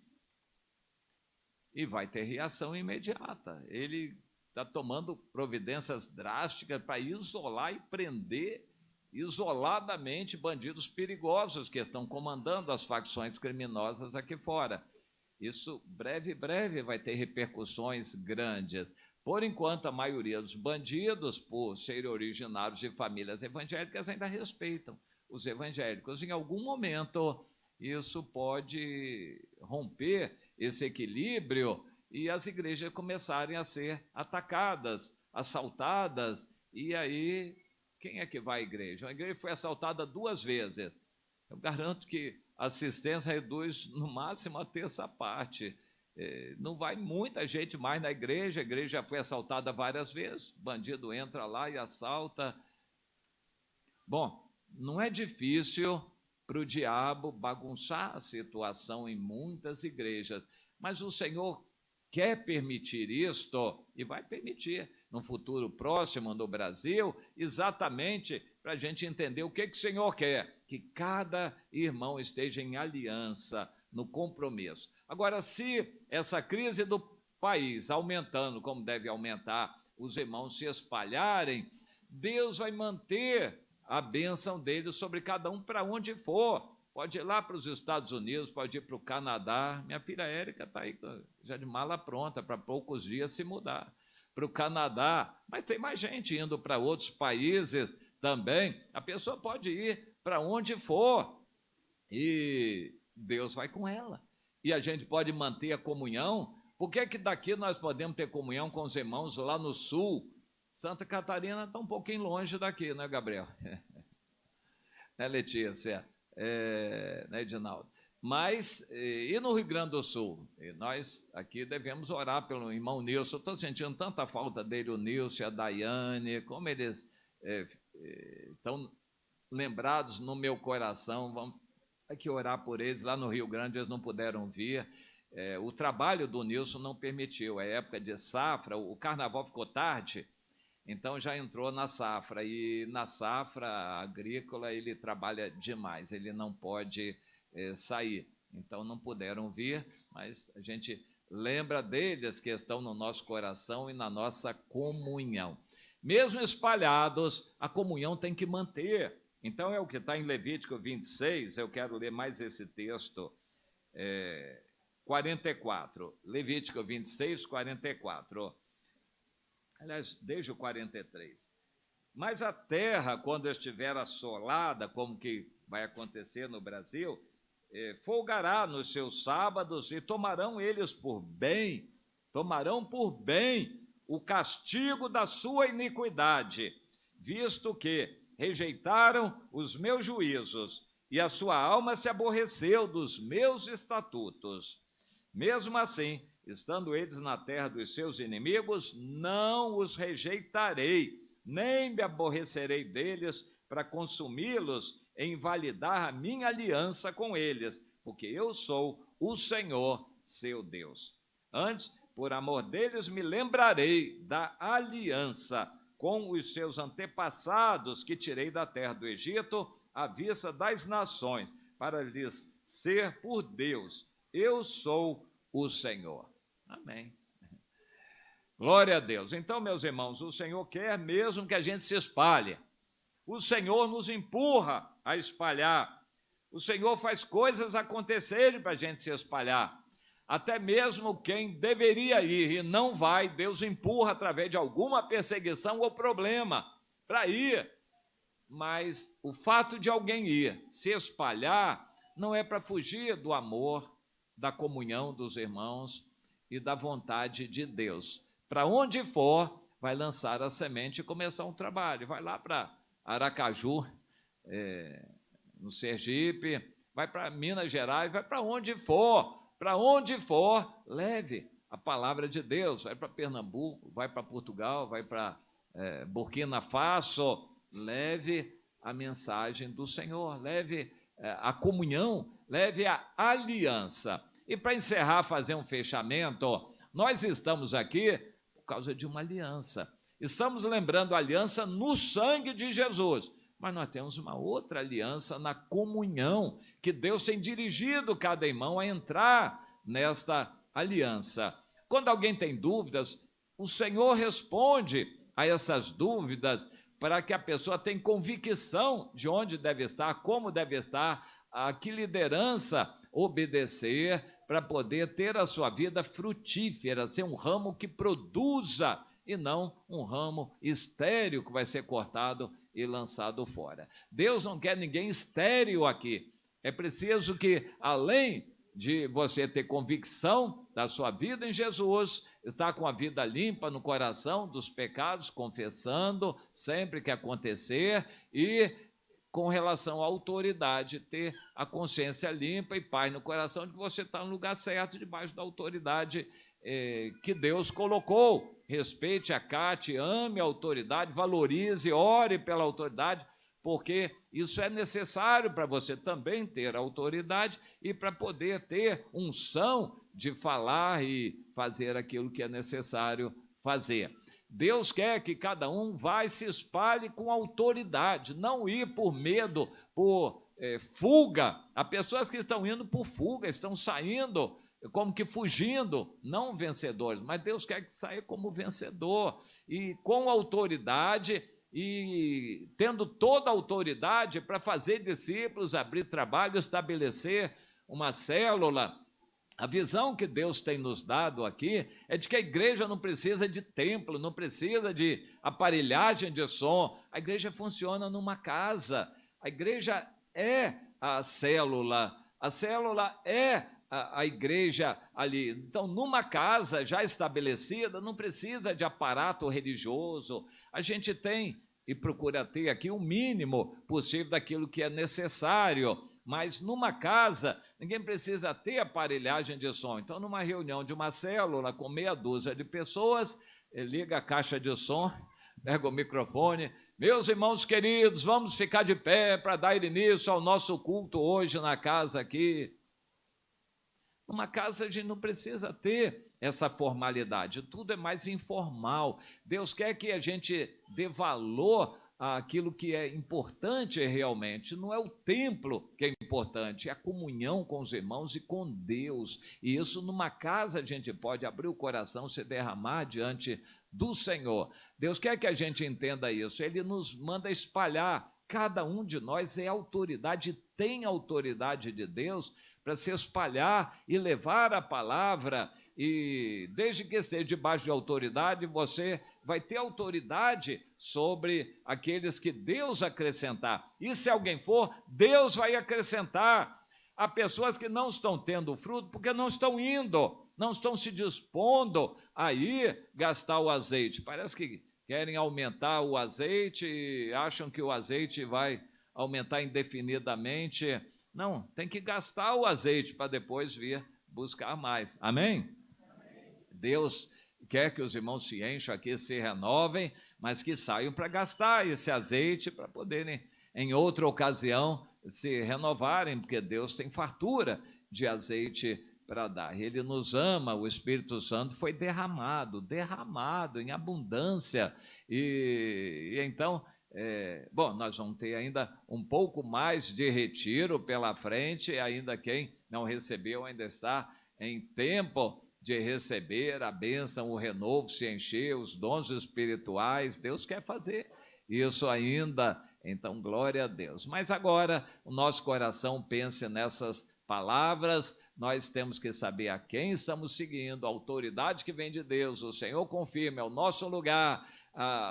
E vai ter reação imediata. Ele está tomando providências drásticas para isolar e prender isoladamente bandidos perigosos que estão comandando as facções criminosas aqui fora. Isso, breve vai ter repercussões grandes. Por enquanto, a maioria dos bandidos, por serem originários de famílias evangélicas, ainda respeitam os evangélicos. Em algum momento, isso pode romper esse equilíbrio e as igrejas começarem a ser atacadas, assaltadas, e aí, quem é que vai à igreja? A igreja foi assaltada 2 vezes. Eu garanto que a assistência reduz no máximo a terça parte. Não vai muita gente mais na igreja, a igreja já foi assaltada várias vezes, o bandido entra lá e assalta. Bom, não é difícil para o diabo bagunçar a situação em muitas igrejas, mas o Senhor quer permitir isto e vai permitir no futuro próximo no Brasil, exatamente para a gente entender o que o Senhor quer, que cada irmão esteja em aliança, no compromisso. Agora, se essa crise do país aumentando, como deve aumentar, os irmãos se espalharem, Deus vai manter a bênção dele sobre cada um para onde for. Pode ir lá para os Estados Unidos, pode ir para o Canadá. Minha filha Érica está aí já de mala pronta para poucos dias se mudar para o Canadá. Mas tem mais gente indo para outros países também. A pessoa pode ir para onde for e Deus vai com ela. E a gente pode manter a comunhão. Por que que daqui nós podemos ter comunhão com os irmãos lá no sul? Santa Catarina está um pouquinho longe daqui, né, Gabriel? Né, Letícia? Né, Edinaldo? Mas, e no Rio Grande do Sul? E nós aqui devemos orar pelo irmão Nilson. Estou sentindo tanta falta dele, o Nilson, a Daiane, como eles estão lembrados no meu coração. Vamos aqui orar por eles. Lá no Rio Grande eles não puderam vir. O trabalho do Nilson não permitiu. É época de safra, o carnaval ficou tarde, então já entrou na safra, e na safra agrícola ele trabalha demais, ele não pode sair, então não puderam vir, mas a gente lembra deles que estão no nosso coração e na nossa comunhão. Mesmo espalhados, a comunhão tem que manter. Então é o que está em Levítico 26, eu quero ler mais esse texto, 44, Levítico 26, 44. Aliás, desde o 43. Mas a terra, quando estiver assolada, como que vai acontecer no Brasil, folgará nos seus sábados, e tomarão por bem o castigo da sua iniquidade, visto que rejeitaram os meus juízos, e a sua alma se aborreceu dos meus estatutos. Mesmo assim, estando eles na terra dos seus inimigos, não os rejeitarei, nem me aborrecerei deles para consumi-los e invalidar a minha aliança com eles, porque eu sou o Senhor, seu Deus. Antes, por amor deles, me lembrarei da aliança com os seus antepassados que tirei da terra do Egito, à vista das nações, para lhes ser por Deus. Eu sou o Senhor. Amém. Glória a Deus. Então, meus irmãos, o Senhor quer mesmo que a gente se espalhe. O Senhor nos empurra a espalhar. O Senhor faz coisas acontecerem para a gente se espalhar. Até mesmo quem deveria ir e não vai, Deus empurra através de alguma perseguição ou problema para ir. Mas o fato de alguém ir, se espalhar, não é para fugir do amor, da comunhão dos irmãos e da vontade de Deus. Para onde for, vai lançar a semente e começar um trabalho. Vai lá para Aracaju, no Sergipe, vai para Minas Gerais, vai para onde for, leve a palavra de Deus. Vai para Pernambuco, vai para Portugal, vai para Burkina Faso, leve a mensagem do Senhor, leve a comunhão, leve a aliança. E para encerrar, fazer um fechamento, nós estamos aqui por causa de uma aliança. Estamos lembrando a aliança no sangue de Jesus, mas nós temos uma outra aliança na comunhão, que Deus tem dirigido cada irmão a entrar nesta aliança. Quando alguém tem dúvidas, o Senhor responde a essas dúvidas para que a pessoa tenha convicção de onde deve estar, como deve estar, a que liderança obedecer para poder ter a sua vida frutífera, ser um ramo que produza e não um ramo estéril que vai ser cortado e lançado fora. Deus não quer ninguém estéril aqui. É preciso que, além de você ter convicção da sua vida em Jesus, estar com a vida limpa no coração dos pecados, confessando sempre que acontecer, e com relação à autoridade, ter a consciência limpa e paz no coração de que você está no lugar certo, debaixo da autoridade que Deus colocou. Respeite, acate, ame a autoridade, valorize, ore pela autoridade, porque isso é necessário para você também ter autoridade e para poder ter unção de falar e fazer aquilo que é necessário fazer. Deus quer que cada um vá e se espalhe com autoridade, não ir por medo, por fuga. Há pessoas que estão indo por fuga, estão saindo como que fugindo, não vencedores, mas Deus quer que saia como vencedor, e com autoridade, e tendo toda a autoridade para fazer discípulos, abrir trabalho, estabelecer uma célula. A visão que Deus tem nos dado aqui é de que a igreja não precisa de templo, não precisa de aparelhagem de som. A igreja funciona numa casa. A igreja é a célula é a igreja ali. Então, numa casa já estabelecida, não precisa de aparato religioso. A gente tem e procura ter aqui o mínimo possível daquilo que é necessário. Mas numa casa, ninguém precisa ter aparelhagem de som. Então, numa reunião de uma célula com meia dúzia de pessoas, liga a caixa de som, pega o microfone. Meus irmãos queridos, vamos ficar de pé para dar início ao nosso culto hoje na casa aqui. Numa casa a gente não precisa ter essa formalidade, tudo é mais informal. Deus quer que a gente dê valor àquilo que é importante realmente. Não é o templo que é importante, é a comunhão com os irmãos e com Deus. E isso numa casa a gente pode abrir o coração, se derramar diante do Senhor. Deus quer que a gente entenda isso. Ele nos manda espalhar. Cada um de nós é autoridade, tem autoridade de Deus para se espalhar e levar a palavra, e desde que esteja debaixo de autoridade, você vai ter autoridade sobre aqueles que Deus acrescentar. E se alguém for, Deus vai acrescentar. Há pessoas que não estão tendo fruto porque não estão indo, não estão se dispondo a ir gastar o azeite. Parece que querem aumentar o azeite e acham que o azeite vai aumentar indefinidamente. Não, tem que gastar o azeite para depois vir buscar mais. Amém? Deus quer que os irmãos se encham aqui, se renovem, mas que saiam para gastar esse azeite para poderem, em outra ocasião, se renovarem, porque Deus tem fartura de azeite para dar. Ele nos ama, o Espírito Santo foi derramado em abundância. E então, nós vamos ter ainda um pouco mais de retiro pela frente, ainda quem não recebeu ainda está em tempo de receber a bênção, o renovo, se encher, os dons espirituais. Deus quer fazer isso ainda, então glória a Deus. Mas agora o nosso coração pense nessas palavras, nós temos que saber a quem estamos seguindo, a autoridade que vem de Deus, o Senhor confirma, é o nosso lugar,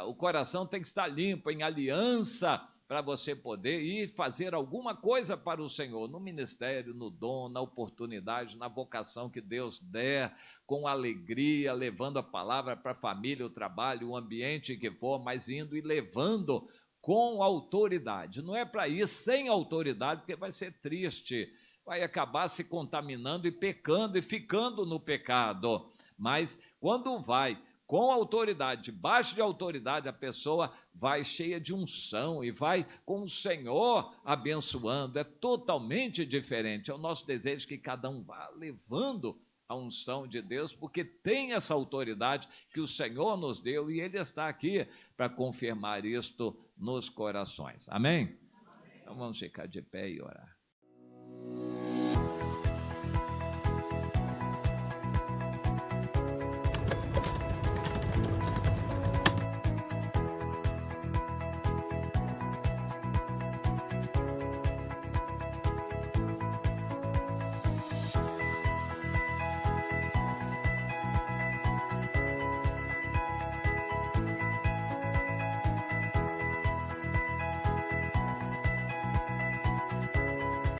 o coração tem que estar limpo, em aliança, para você poder ir fazer alguma coisa para o Senhor, no ministério, no dom, na oportunidade, na vocação que Deus der, com alegria, levando a palavra para a família, o trabalho, o ambiente que for, mas indo e levando com autoridade. Não é para ir sem autoridade, porque vai ser triste, vai acabar se contaminando e pecando e ficando no pecado. Mas quando vai com autoridade, debaixo de autoridade, a pessoa vai cheia de unção e vai com o Senhor abençoando. É totalmente diferente. É o nosso desejo que cada um vá levando a unção de Deus, porque tem essa autoridade que o Senhor nos deu e Ele está aqui para confirmar isto nos corações. Amém? Então vamos ficar de pé e orar.